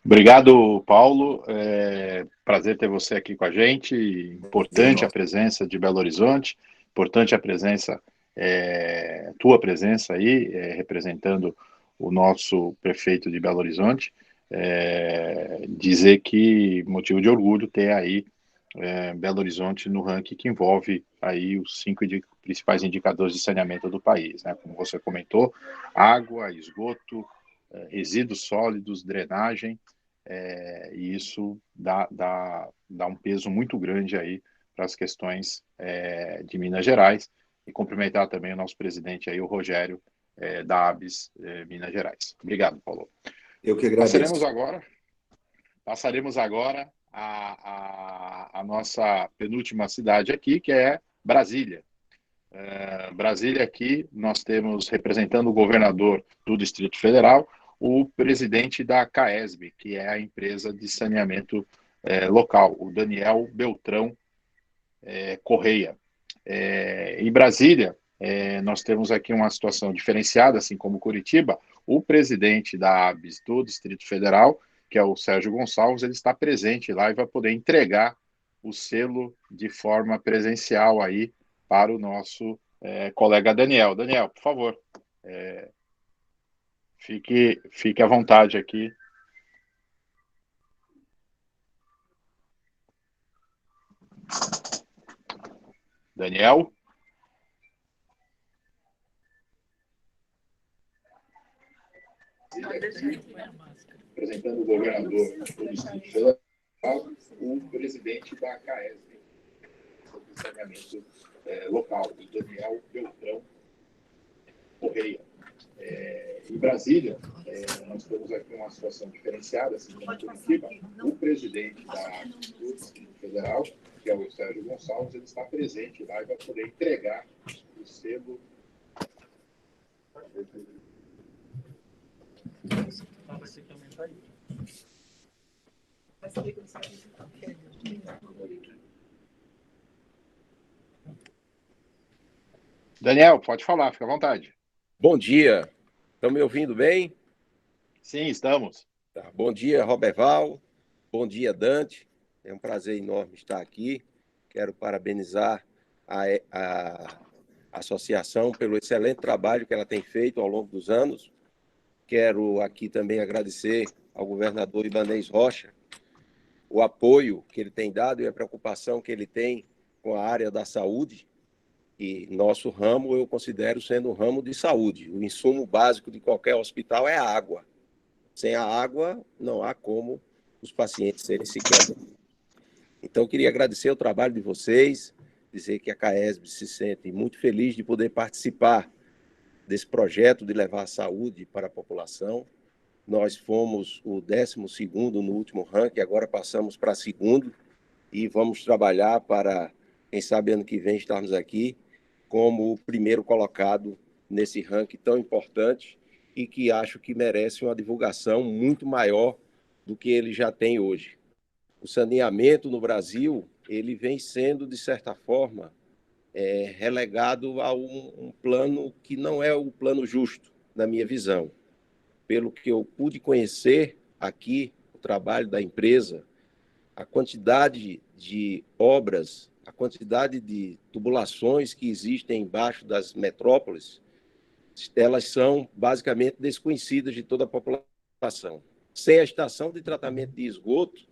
S1: Obrigado, Paulo. Prazer ter você aqui com a gente. Importante a presença de Belo Horizonte, importante a presença, tua presença aí, representando o nosso prefeito de Belo Horizonte. Dizer que motivo de orgulho ter aí Belo Horizonte no ranking que envolve aí os 5 principais indicadores de saneamento do país, né? Como você comentou, água, esgoto, resíduos sólidos, drenagem, e isso dá um peso muito grande aí para as questões de Minas Gerais, e cumprimentar também o nosso presidente aí, o Rogério, da ABS Minas Gerais. Obrigado, Paulo.
S6: Eu que agradeço.
S1: Passaremos agora a nossa penúltima cidade aqui, que é Brasília. Brasília aqui, nós temos, representando o governador do Distrito Federal, o presidente da CAESB, que é a empresa de saneamento local, o Daniel Beltrão Correia. Em Brasília, nós temos aqui uma situação diferenciada, assim como Curitiba. O presidente da ABS do Distrito Federal, que é o Sérgio Gonçalves, ele está presente lá e vai poder entregar o selo de forma presencial aí para o nosso colega Daniel. Daniel, por favor, fique à vontade aqui. Daniel? Apresentando o governador do Distrito Federal, o presidente da CAESB, do saneamento local, o Daniel Beltrão Correia. Em Brasília, nós temos aqui uma situação diferenciada, assim como Curitiba. O presidente da do Distrito Federal, que é o Sérgio Gonçalves, ele está presente lá e vai poder entregar o selo. Daniel, pode falar, fica à vontade.
S7: Bom dia, estão me ouvindo bem?
S1: Sim, estamos.
S7: Tá. Bom dia, Roberval, bom dia, Dante, é um prazer enorme estar aqui, quero parabenizar a associação pelo excelente trabalho que ela tem feito ao longo dos anos, Quero aqui também agradecer ao governador Ibanez Rocha o apoio que ele tem dado e a preocupação que ele tem com a área da saúde. E nosso ramo eu considero sendo um ramo de saúde. O insumo básico de qualquer hospital é a água. Sem a água, não há como os pacientes serem sequer atendidos. Então, eu queria agradecer o trabalho de vocês, dizer que a CAESB se sente muito feliz de poder participar desse projeto de levar a saúde para a população. Nós fomos o 12º no último ranking, agora passamos para segundo e vamos trabalhar para, quem sabe, ano que vem estarmos aqui como o primeiro colocado nesse ranking tão importante e que acho que merece uma divulgação muito maior do que ele já tem hoje. O saneamento no Brasil, ele vem sendo, de certa forma, relegado a um plano que não é o plano justo, na minha visão. Pelo que eu pude conhecer aqui, o trabalho da empresa, a quantidade de obras, a quantidade de tubulações que existem embaixo das metrópoles, elas são basicamente desconhecidas de toda a população. Sem a estação de tratamento de esgoto,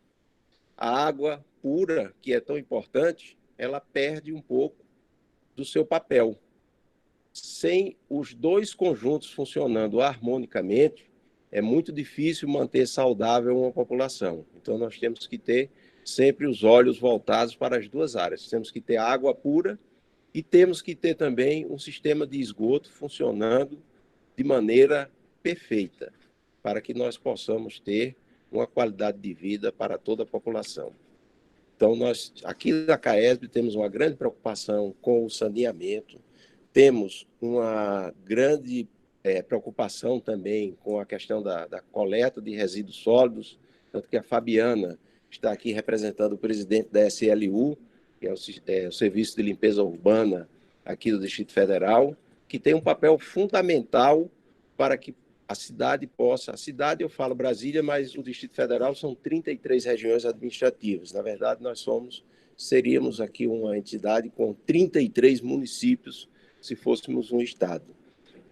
S7: a água pura, que é tão importante, ela perde um pouco do seu papel. Sem os dois conjuntos funcionando harmonicamente, é muito difícil manter saudável uma população. Então, nós temos que ter sempre os olhos voltados para as duas áreas. Temos que ter água pura e temos que ter também um sistema de esgoto funcionando de maneira perfeita, para que nós possamos ter uma qualidade de vida para toda a população. Então, nós, aqui na CAESB, temos uma grande preocupação com o saneamento, temos uma grande preocupação também com a questão da coleta de resíduos sólidos, tanto que a Fabiana está aqui representando o presidente da SLU, que é o Serviço de Limpeza Urbana aqui do Distrito Federal, que tem um papel fundamental para que a cidade possa... A cidade, eu falo Brasília, mas o Distrito Federal são 33 regiões administrativas. Na verdade, seríamos aqui uma entidade com 33 municípios, se fôssemos um estado.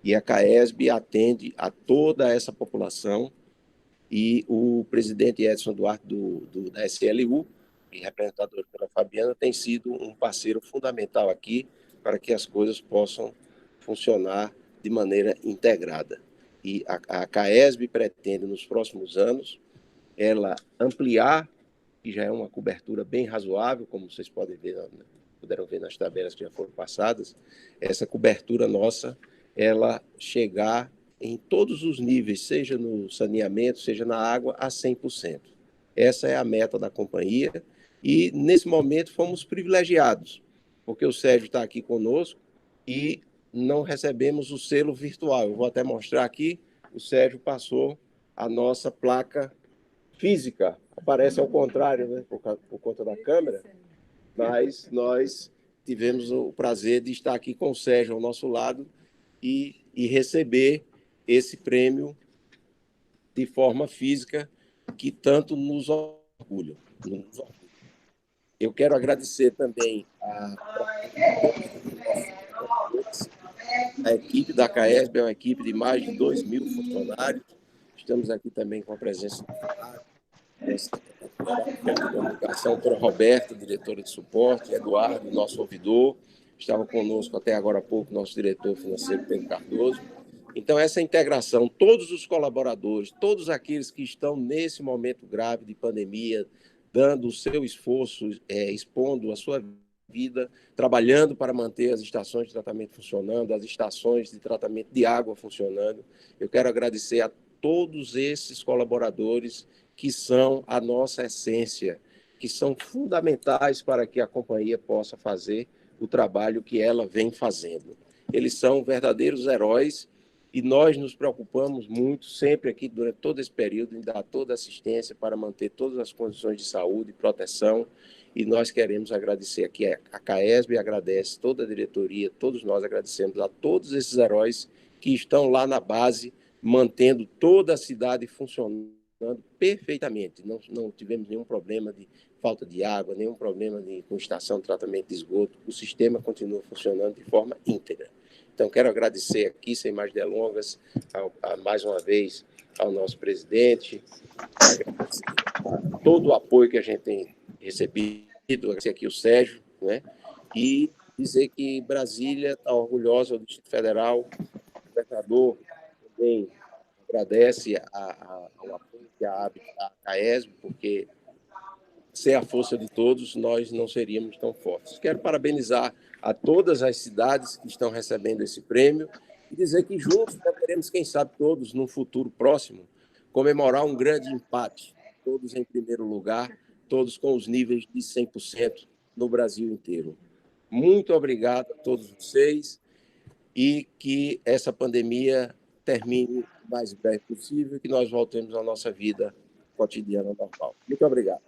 S7: E a CAESB atende a toda essa população e o presidente Edson Duarte da SLU, e representador pela Fabiana, tem sido um parceiro fundamental aqui para que as coisas possam funcionar de maneira integrada. E a CAESB pretende, nos próximos anos, ela ampliar, que já é uma cobertura bem razoável, como vocês puderam ver nas tabelas que já foram passadas, essa cobertura nossa, ela chegar em todos os níveis, seja no saneamento, seja na água, a 100%. Essa é a meta da companhia e, nesse momento, fomos privilegiados, porque o Sérgio está aqui conosco e não recebemos o selo virtual. Eu vou até mostrar aqui, o Sérgio passou a nossa placa física, aparece ao contrário, né, por conta da câmera, mas nós tivemos o prazer de estar aqui com o Sérgio ao nosso lado e receber esse prêmio de forma física que tanto nos orgulha. Eu quero agradecer também a equipe da CAESB, é uma equipe de mais de 2.000 funcionários. Estamos aqui também com a presença da comunicação, a doutora Roberta, diretora de suporte, Eduardo, nosso ouvidor, estava conosco até agora há pouco, nosso diretor financeiro, Pedro Cardoso. Então, essa integração, todos os colaboradores, todos aqueles que estão nesse momento grave de pandemia, dando o seu esforço, expondo a sua vida, trabalhando para manter as estações de tratamento funcionando, as estações de tratamento de água funcionando. Eu quero agradecer a todos esses colaboradores que são a nossa essência, que são fundamentais para que a companhia possa fazer o trabalho que ela vem fazendo. Eles são verdadeiros heróis e nós nos preocupamos muito, sempre aqui, durante todo esse período, em dar toda a assistência para manter todas as condições de saúde e proteção. E nós queremos agradecer aqui, a CAESB agradece, toda a diretoria, todos nós agradecemos a todos esses heróis que estão lá na base, mantendo toda a cidade funcionando perfeitamente. Não tivemos nenhum problema de falta de água, nenhum problema com estação de tratamento de esgoto. O sistema continua funcionando de forma íntegra. Então, quero agradecer aqui, sem mais delongas, mais uma vez ao nosso presidente, agradecer todo o apoio que a gente tem recebido, agradecer aqui o Sérgio, né? E dizer que Brasília está orgulhosa do Distrito Federal, o governador também agradece ao apoio que a ABS dá à CAESB, porque sem a força de todos, nós não seríamos tão fortes. Quero parabenizar a todas as cidades que estão recebendo esse prêmio e dizer que juntos poderemos, quem sabe todos, num futuro próximo, comemorar um grande empate, todos em primeiro lugar, todos com os níveis de 100% no Brasil inteiro. Muito obrigado a todos vocês e que essa pandemia termine o mais breve possível e que nós voltemos à nossa vida cotidiana normal. Muito obrigado.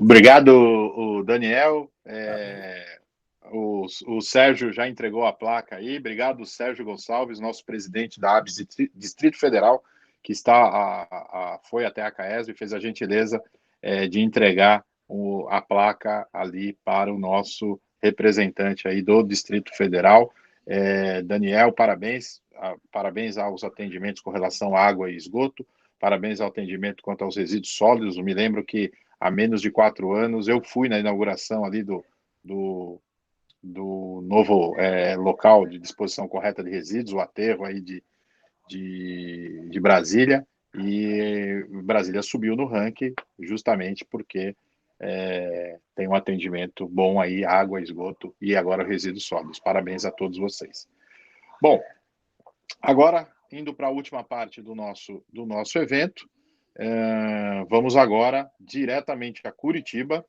S1: Obrigado, o Daniel. O Sérgio já entregou a placa aí. Obrigado, Sérgio Gonçalves, nosso presidente da ABS Distrito Federal, que foi até a CAESB e fez a gentileza de entregar a placa ali para o nosso representante aí do Distrito Federal. Daniel, parabéns aos atendimentos com relação à água e esgoto, parabéns ao atendimento quanto aos resíduos sólidos. Eu me lembro que há menos de 4 anos eu fui na inauguração ali do novo local de disposição correta de resíduos, o aterro aí de Brasília, e Brasília subiu no ranking justamente porque tem um atendimento bom aí, água, esgoto e agora resíduos sólidos. Parabéns a todos vocês. Bom, agora, indo para a última parte do nosso evento, vamos agora diretamente a Curitiba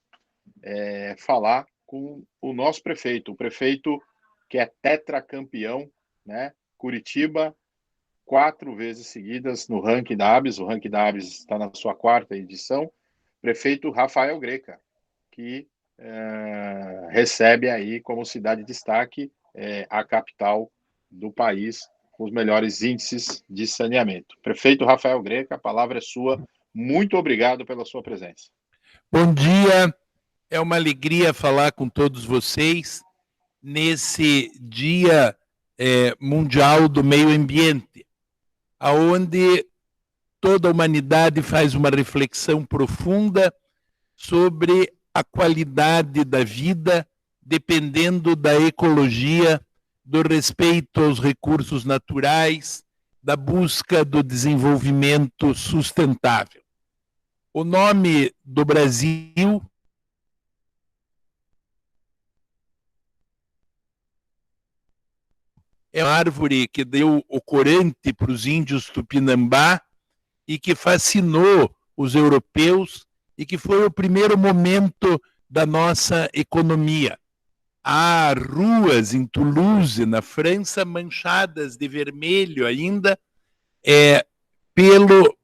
S1: falar com o nosso prefeito, o prefeito que é tetracampeão, né? Curitiba, 4 vezes seguidas no ranking da ABS, o ranking da ABS está na sua 4ª edição, prefeito Rafael Greca, que recebe aí como cidade de destaque a capital do país, com os melhores índices de saneamento. Prefeito Rafael Greca, a palavra é sua. Muito obrigado pela sua presença.
S8: Bom dia, é uma alegria falar com todos vocês nesse Dia Mundial do Meio Ambiente, onde toda a humanidade faz uma reflexão profunda sobre a qualidade da vida, dependendo da ecologia, do respeito aos recursos naturais, da busca do desenvolvimento sustentável. O nome do Brasil é uma árvore que deu o corante para os índios Tupinambá e que fascinou os europeus e que foi o primeiro momento da nossa economia. Há ruas em Toulouse, na França, manchadas de vermelho ainda, pelo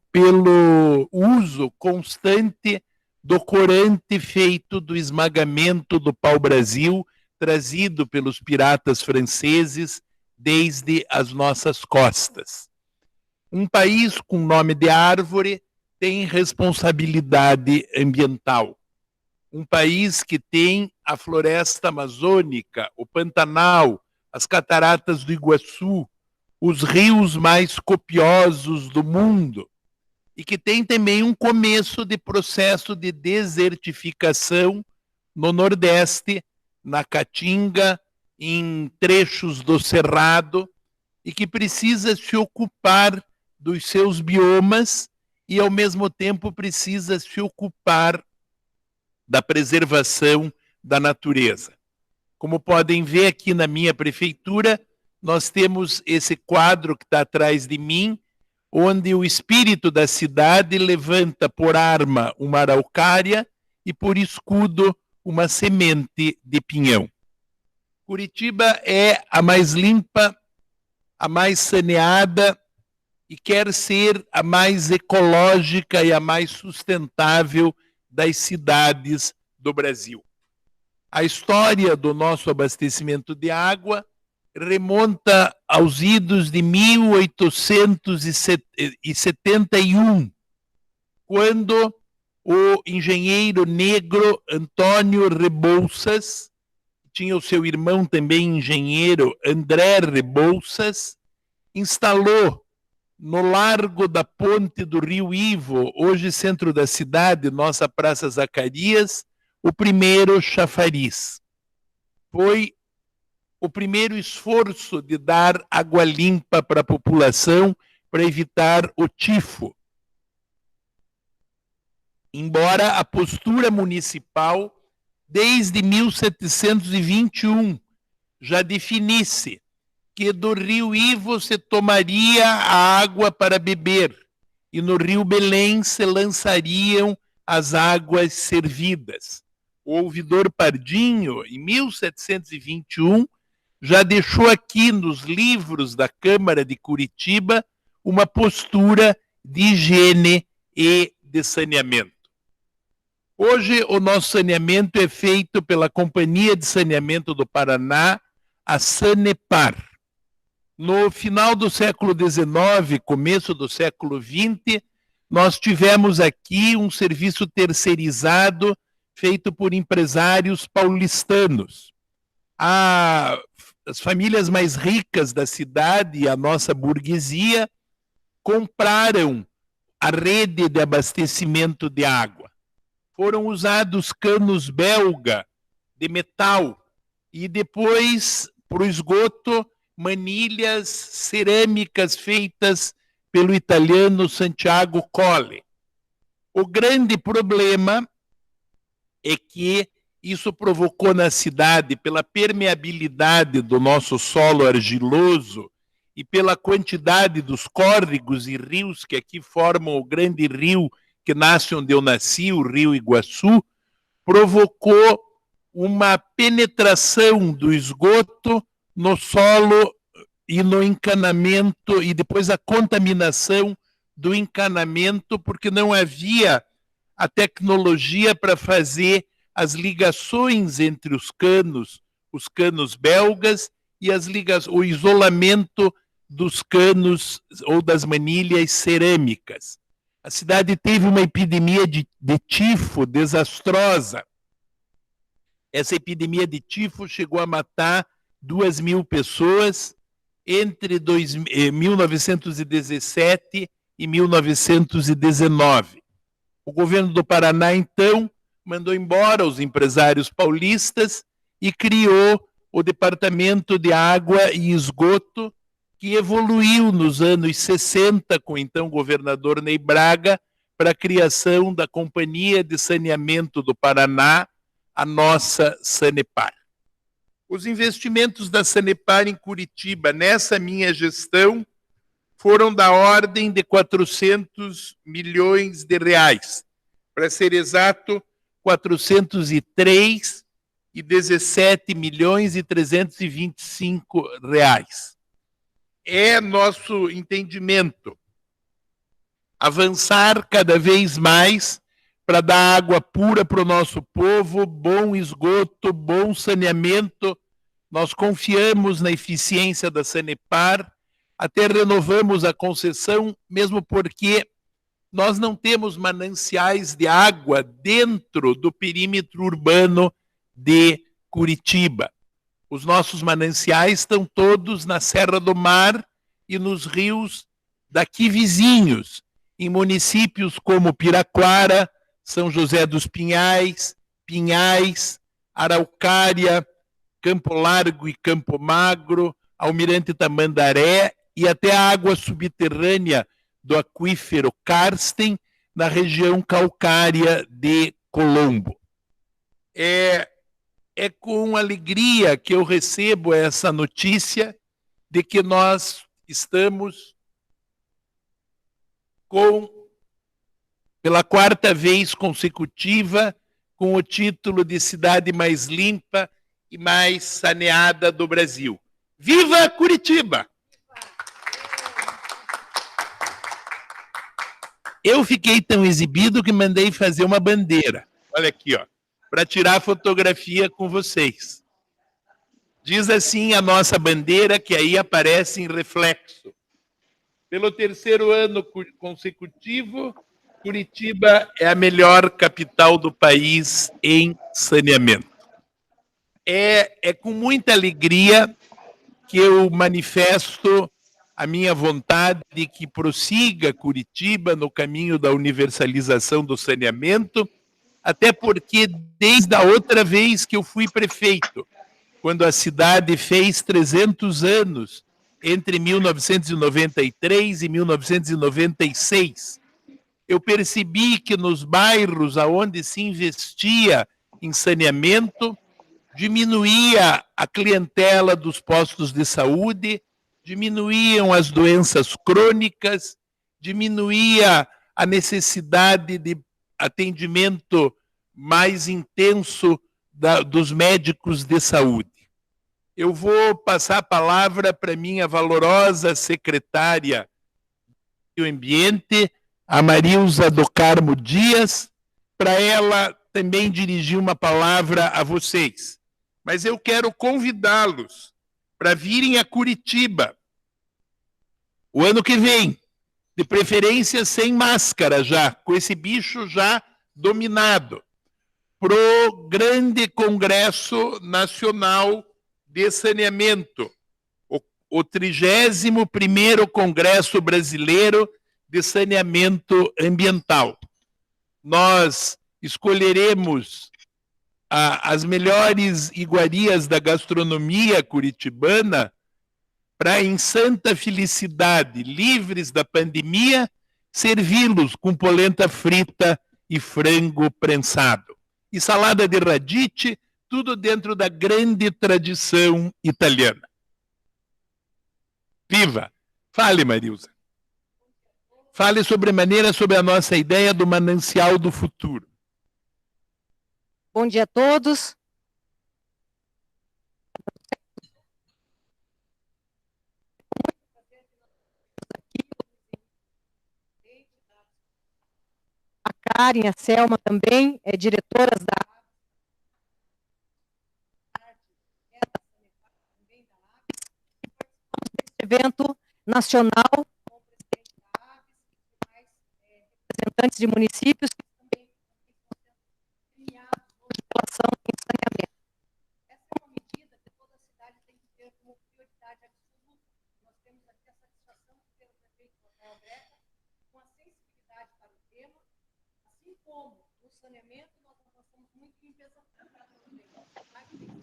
S8: uso constante do corante feito do esmagamento do pau-brasil, trazido pelos piratas franceses desde as nossas costas. Um país com nome de árvore tem responsabilidade ambiental. Um país que tem a floresta amazônica, o Pantanal, as cataratas do Iguaçu, os rios mais copiosos do mundo, e que tem também um começo de processo de desertificação no Nordeste, na Caatinga, em trechos do Cerrado, e que precisa se ocupar dos seus biomas e, ao mesmo tempo, precisa se ocupar da preservação da natureza. Como podem ver aqui na minha prefeitura, nós temos esse quadro que está atrás de mim, onde o espírito da cidade levanta por arma uma araucária e por escudo uma semente de pinhão. Curitiba é a mais limpa, a mais saneada e quer ser a mais ecológica e a mais sustentável das cidades do Brasil. A história do nosso abastecimento de água remonta aos idos de 1871, quando o engenheiro negro Antônio Rebouças tinha o seu irmão também engenheiro, André Rebouças, instalou no largo da ponte do Rio Ivo, hoje centro da cidade, nossa Praça Zacarias, o primeiro chafariz. Foi o primeiro esforço de dar água limpa para a população para evitar o tifo. Embora a postura municipal, desde 1721, já definisse que do Rio Ivo se tomaria a água para beber e no Rio Belém se lançariam as águas servidas. O ouvidor Pardinho, em 1721, já deixou aqui nos livros da Câmara de Curitiba uma postura de higiene e de saneamento. Hoje, o nosso saneamento é feito pela Companhia de Saneamento do Paraná, a Sanepar. No final do século XIX, começo do século XX, nós tivemos aqui um serviço terceirizado feito por empresários paulistanos. As famílias mais ricas da cidade e a nossa burguesia compraram a rede de abastecimento de água. Foram usados canos belga de metal e depois, para o esgoto, manilhas cerâmicas feitas pelo italiano Santiago Colle. O grande problema é que isso provocou na cidade, pela permeabilidade do nosso solo argiloso e pela quantidade dos córregos e rios que aqui formam o grande rio que nasce onde eu nasci, o Rio Iguaçu, provocou uma penetração do esgoto no solo e no encanamento, e depois a contaminação do encanamento, porque não havia a tecnologia para fazer as ligações entre os canos belgas, e o isolamento dos canos ou das manilhas cerâmicas. A cidade teve uma epidemia de tifo desastrosa. Essa epidemia de tifo chegou a matar 2.000 pessoas entre 1917 e 1919. O governo do Paraná, então, mandou embora os empresários paulistas e criou o Departamento de Água e Esgoto, que evoluiu nos anos 60, com o então governador Ney Braga, para a criação da Companhia de Saneamento do Paraná, a nossa Sanepar. Os investimentos da Sanepar em Curitiba, nessa minha gestão, foram da ordem de 400 milhões de reais. Para ser exato, 403,17 milhões e 325 reais. É nosso entendimento avançar cada vez mais para dar água pura para o nosso povo, bom esgoto, bom saneamento. Nós confiamos na eficiência da Sanepar, até renovamos a concessão, mesmo porque nós não temos mananciais de água dentro do perímetro urbano de Curitiba. Os nossos mananciais estão todos na Serra do Mar e nos rios daqui vizinhos, em municípios como Piraquara, São José dos Pinhais, Araucária, Campo Largo e Campo Magro, Almirante Tamandaré e até a água subterrânea do aquífero Karsten, na região calcária de Colombo. É com alegria que eu recebo essa notícia de que nós estamos pela quarta vez consecutiva, com o título de cidade mais limpa e mais saneada do Brasil. Viva Curitiba! Eu fiquei tão exibido que mandei fazer uma bandeira. Olha aqui, ó, para tirar fotografia com vocês. Diz assim a nossa bandeira, que aí aparece em reflexo. Pelo terceiro ano consecutivo, Curitiba é a melhor capital do país em saneamento. É com muita alegria que eu manifesto a minha vontade de que prossiga Curitiba no caminho da universalização do saneamento, até porque desde a outra vez que eu fui prefeito, quando a cidade fez 300 anos, entre 1993 e 1996, eu percebi que nos bairros onde se investia em saneamento, diminuía a clientela dos postos de saúde, diminuíam as doenças crônicas, diminuía a necessidade de atendimento mais intenso dos médicos de saúde. Eu vou passar a palavra para minha valorosa secretária do Ambiente, a Marilza do Carmo Dias, para ela também dirigir uma palavra a vocês. Mas eu quero convidá-los para virem a Curitiba o ano que vem, de preferência sem máscara já, com esse bicho já dominado, para o grande Congresso Nacional de Saneamento, o 31º Congresso Brasileiro de Saneamento Ambiental. Nós escolheremos as melhores iguarias da gastronomia curitibana para, em santa felicidade, livres da pandemia, servi-los com polenta frita e frango prensado. E salada de radicchio, tudo dentro da grande tradição italiana. Viva! Fale, Marilza. Fale sobremaneira sobre a nossa ideia do manancial do futuro.
S9: Bom dia a todos. A Karen, a Selma também, diretoras da evento nacional com o presidente da ABS e mais representantes de municípios que também estão sendo premiados hoje pela ação em saneamento. Essa é uma medida que toda a cidade tem que ter como prioridade absoluta. Nós temos aqui a satisfação de ter o prefeito Rafael Greca com a sensibilidade para o tema, assim como no saneamento nós avançamos muito em limpeza pública também.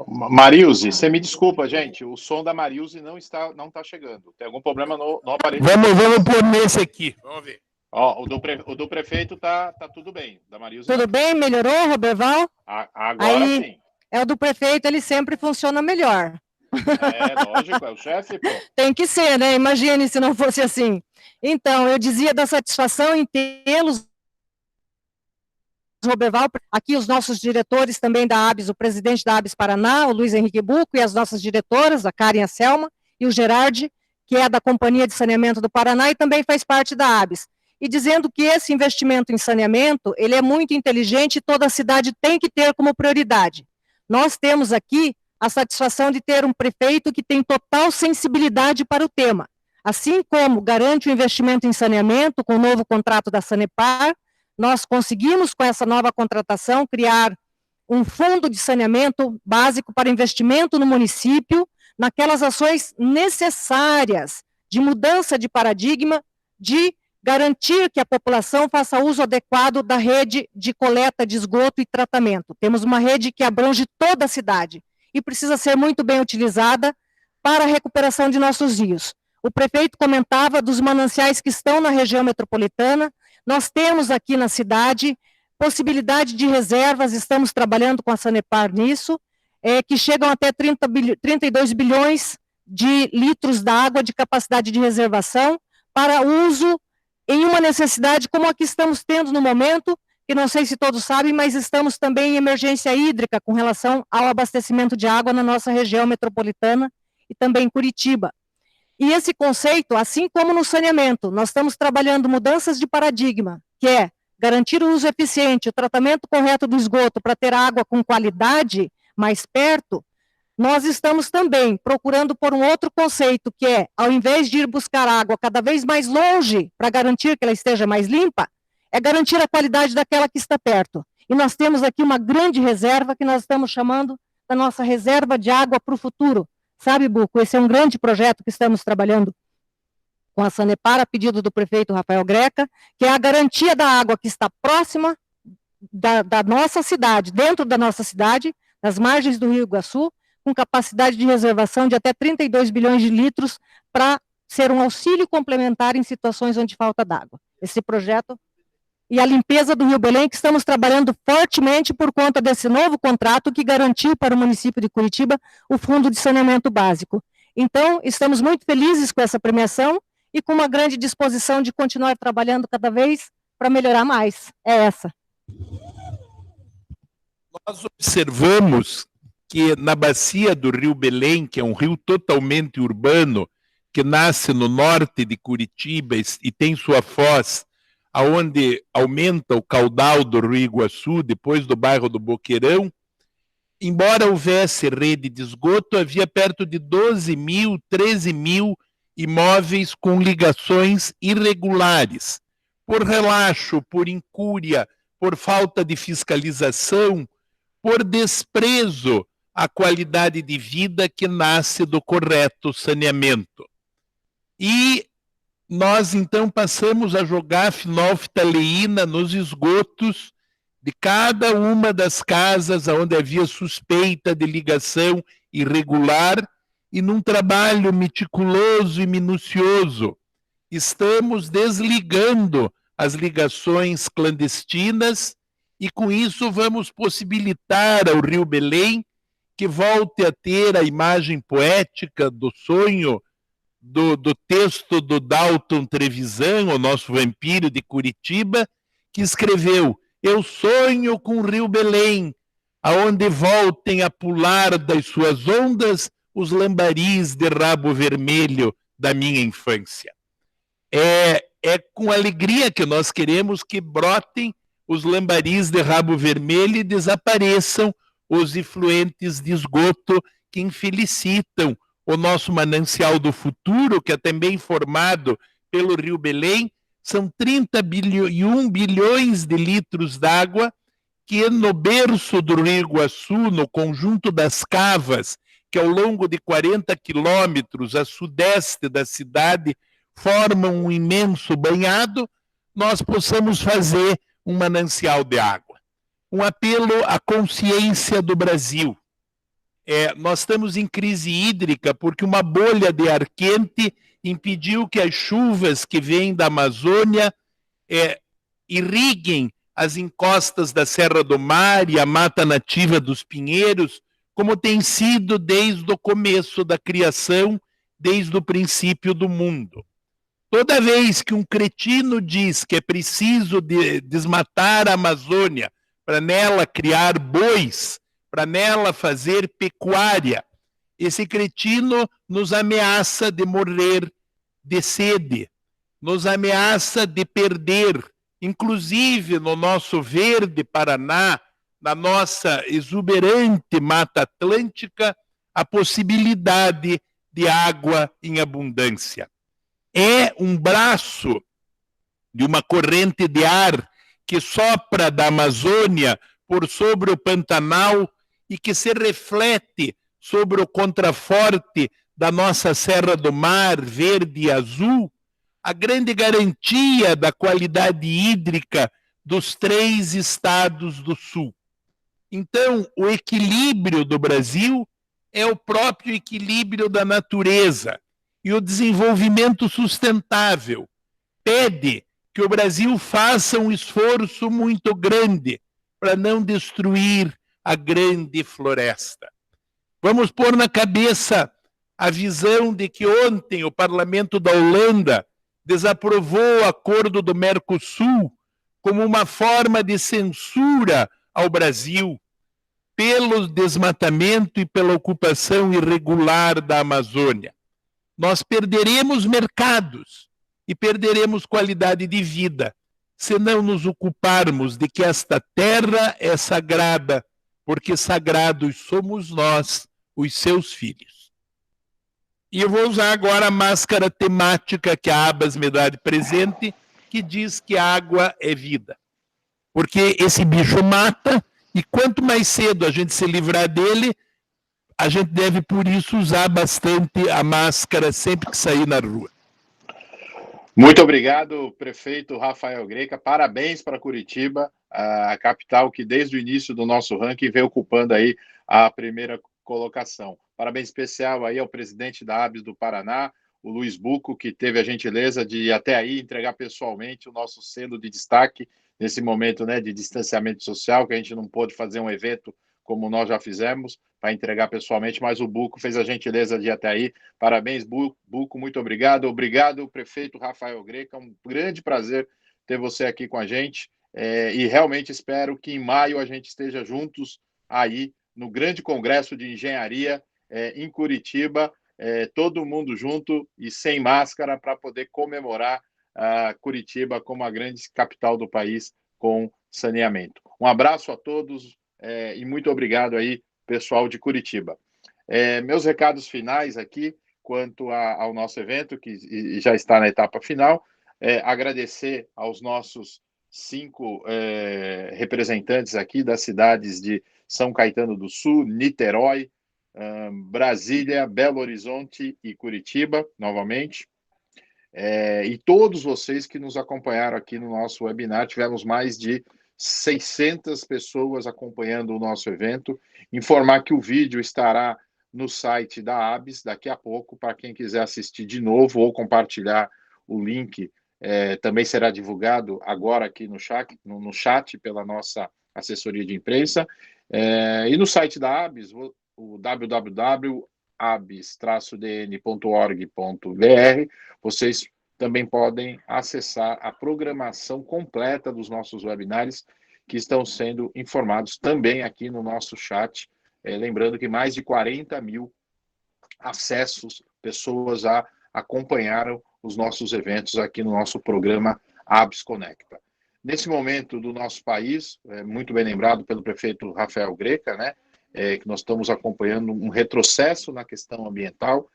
S1: Marilze, você me desculpa, gente, o som da Marilze não está chegando. Tem algum problema no aparelho?
S8: Vamos pôr nesse aqui. Vamos ver.
S1: Ó, o do prefeito tá tudo bem. Da Marilze.
S9: Tudo bem? Melhorou, Roberval?
S1: Agora
S9: aí,
S1: sim.
S9: É o do prefeito, ele sempre funciona melhor.
S1: É, lógico, é o chefe, pô.
S9: Tem que ser, né? Imagine se não fosse assim. Então, eu dizia da satisfação em tê-los, Roberval, aqui os nossos diretores também da ABS, o presidente da ABS Paraná, o Luiz Henrique Buco, e as nossas diretoras, a Karen e a Selma, e o Gerardi, que é da Companhia de Saneamento do Paraná e também faz parte da ABS. E dizendo que esse investimento em saneamento, ele é muito inteligente e toda a cidade tem que ter como prioridade. Nós temos aqui a satisfação de ter um prefeito que tem total sensibilidade para o tema. Assim como garante o investimento em saneamento com o novo contrato da Sanepar, nós conseguimos, com essa nova contratação, criar um fundo de saneamento básico para investimento no município, naquelas ações necessárias de mudança de paradigma, de garantir que a população faça uso adequado da rede de coleta de esgoto e tratamento. Temos uma rede que abrange toda a cidade e precisa ser muito bem utilizada para a recuperação de nossos rios. O prefeito comentava dos mananciais que estão na região metropolitana. Nós temos aqui na cidade possibilidade de reservas, estamos trabalhando com a Sanepar nisso, que chegam até 32 bilhões de litros d'água de capacidade de reservação para uso em uma necessidade como a que estamos tendo no momento, que não sei se todos sabem, mas estamos também em emergência hídrica com relação ao abastecimento de água na nossa região metropolitana e também em Curitiba. E esse conceito, assim como no saneamento, nós estamos trabalhando mudanças de paradigma, que é garantir o uso eficiente, o tratamento correto do esgoto para ter água com qualidade mais perto. Nós estamos também procurando por um outro conceito, que é, ao invés de ir buscar água cada vez mais longe para garantir que ela esteja mais limpa, é garantir a qualidade daquela que está perto. E nós temos aqui uma grande reserva que nós estamos chamando da nossa reserva de água para o futuro. Sabe, Buco, esse é um grande projeto que estamos trabalhando com a Sanepar, a pedido do prefeito Rafael Greca, que é a garantia da água que está próxima da nossa cidade, dentro da nossa cidade, nas margens do Rio Iguaçu, com capacidade de reservação de até 32 bilhões de litros para ser um auxílio complementar em situações onde falta d'água. Esse projeto e a limpeza do Rio Belém, que estamos trabalhando fortemente por conta desse novo contrato que garantiu para o município de Curitiba o Fundo de Saneamento Básico. Então, estamos muito felizes com essa premiação e com uma grande disposição de continuar trabalhando cada vez para melhorar mais. É essa.
S8: Nós observamos que na bacia do Rio Belém, que é um rio totalmente urbano, que nasce no norte de Curitiba e tem sua foz, aonde aumenta o caudal do Rio Iguaçu, depois do bairro do Boqueirão, embora houvesse rede de esgoto, havia perto de 12 mil, 13 mil imóveis com ligações irregulares, por relaxo, por incúria, por falta de fiscalização, por desprezo à qualidade de vida que nasce do correto saneamento. E nós, então, passamos a jogar fenolftaleína nos esgotos de cada uma das casas onde havia suspeita de ligação irregular e, num trabalho meticuloso e minucioso, estamos desligando as ligações clandestinas e, com isso, vamos possibilitar ao Rio Belém que volte a ter a imagem poética do sonho do texto do Dalton Trevisan, o nosso vampiro de Curitiba, que escreveu: eu sonho com o Rio Belém, aonde voltem a pular das suas ondas os lambaris de rabo vermelho da minha infância. É com alegria que nós queremos que brotem os lambaris de rabo vermelho e desapareçam os efluentes de esgoto que infelicitam o nosso manancial do futuro, que é também formado pelo Rio Belém. São 31 bilhões de litros d'água que no berço do Rio Iguaçu, no conjunto das cavas, que ao longo de 40 quilômetros a sudeste da cidade formam um imenso banhado, nós possamos fazer um manancial de água. Um apelo à consciência do Brasil. Nós estamos em crise hídrica porque uma bolha de ar quente impediu que as chuvas que vêm da Amazônia irriguem as encostas da Serra do Mar e a mata nativa dos pinheiros, como tem sido desde o começo da criação, desde o princípio do mundo. Toda vez que um cretino diz que é preciso desmatar a Amazônia para nela criar bois, para nela fazer pecuária, esse cretino nos ameaça de morrer de sede, nos ameaça de perder, inclusive no nosso verde Paraná, na nossa exuberante Mata Atlântica, a possibilidade de água em abundância. É um braço de uma corrente de ar que sopra da Amazônia por sobre o Pantanal e que se reflete sobre o contraforte da nossa Serra do Mar, verde e azul, a grande garantia da qualidade hídrica dos 3 estados do Sul. Então, o equilíbrio do Brasil é o próprio equilíbrio da natureza, e o desenvolvimento sustentável pede que o Brasil faça um esforço muito grande para não destruir a grande floresta. Vamos pôr na cabeça a visão de que ontem o parlamento da Holanda desaprovou o acordo do Mercosul como uma forma de censura ao Brasil pelo desmatamento e pela ocupação irregular da Amazônia. Nós perderemos mercados e perderemos qualidade de vida se não nos ocuparmos de que esta terra é sagrada, porque sagrados somos nós, os seus filhos. E eu vou usar agora a máscara temática que a Abas me dá de presente, que diz que água é vida. porque esse bicho mata, e quanto mais cedo a gente se livrar dele, a gente deve, por isso, usar bastante a máscara sempre que sair na rua.
S1: Muito obrigado, prefeito Rafael Greca. Parabéns para Curitiba, a capital que desde o início do nosso ranking vem ocupando aí a primeira colocação. Parabéns especial aí ao presidente da ABS do Paraná, o Luiz Bucco, que teve a gentileza de ir até aí entregar pessoalmente o nosso selo de destaque nesse momento, né, de distanciamento social, que a gente não pôde fazer um evento como nós já fizemos, para entregar pessoalmente, mas o Bucco fez a gentileza de ir até aí. Parabéns, Bucco, muito obrigado. Obrigado, prefeito Rafael Greca, um grande prazer ter você aqui com a gente, e realmente espero que em maio a gente esteja juntos aí no grande congresso de engenharia em Curitiba, todo mundo junto e sem máscara para poder comemorar Curitiba como a grande capital do país com saneamento. Um abraço a todos e muito obrigado aí, pessoal de Curitiba. Meus recados finais aqui, quanto ao nosso evento, que já está na etapa final, agradecer aos nossos 5 representantes aqui das cidades de São Caetano do Sul, Niterói, Brasília, Belo Horizonte e Curitiba, novamente. E todos vocês que nos acompanharam aqui no nosso webinar, tivemos mais de 600 pessoas acompanhando o nosso evento. Informar que o vídeo estará no site da ABS daqui a pouco, para quem quiser assistir de novo ou compartilhar o link, também será divulgado agora aqui no chat pela nossa assessoria de imprensa. E no site da ABS, o www.abs-dn.org.br, vocês também podem acessar a programação completa dos nossos webinários, que estão sendo informados também aqui no nosso chat. Lembrando que mais de 40 mil acessos, pessoas já acompanharam os nossos eventos aqui no nosso programa ABS Conecta. Nesse momento do nosso país, muito bem lembrado pelo prefeito Rafael Greca, né, que nós estamos acompanhando um retrocesso na questão ambiental.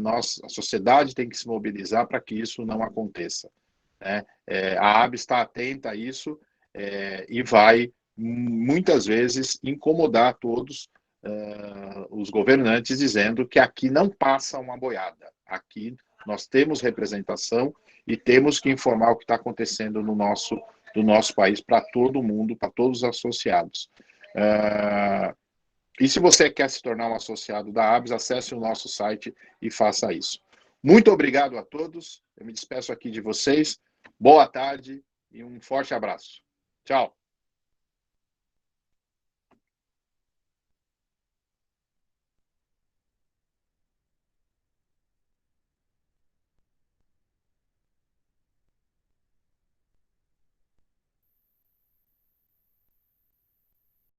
S1: A sociedade tem que se mobilizar para que isso não aconteça, né? A ABS está atenta a isso e vai, muitas vezes, incomodar todos os governantes, dizendo que aqui não passa uma boiada. Aqui nós temos representação e temos que informar o que está acontecendo no nosso país para todo mundo, para todos os associados. E se você quer se tornar um associado da ABS, acesse o nosso site e faça isso. Muito obrigado a todos. Eu me despeço aqui de vocês. Boa tarde e um forte abraço. Tchau.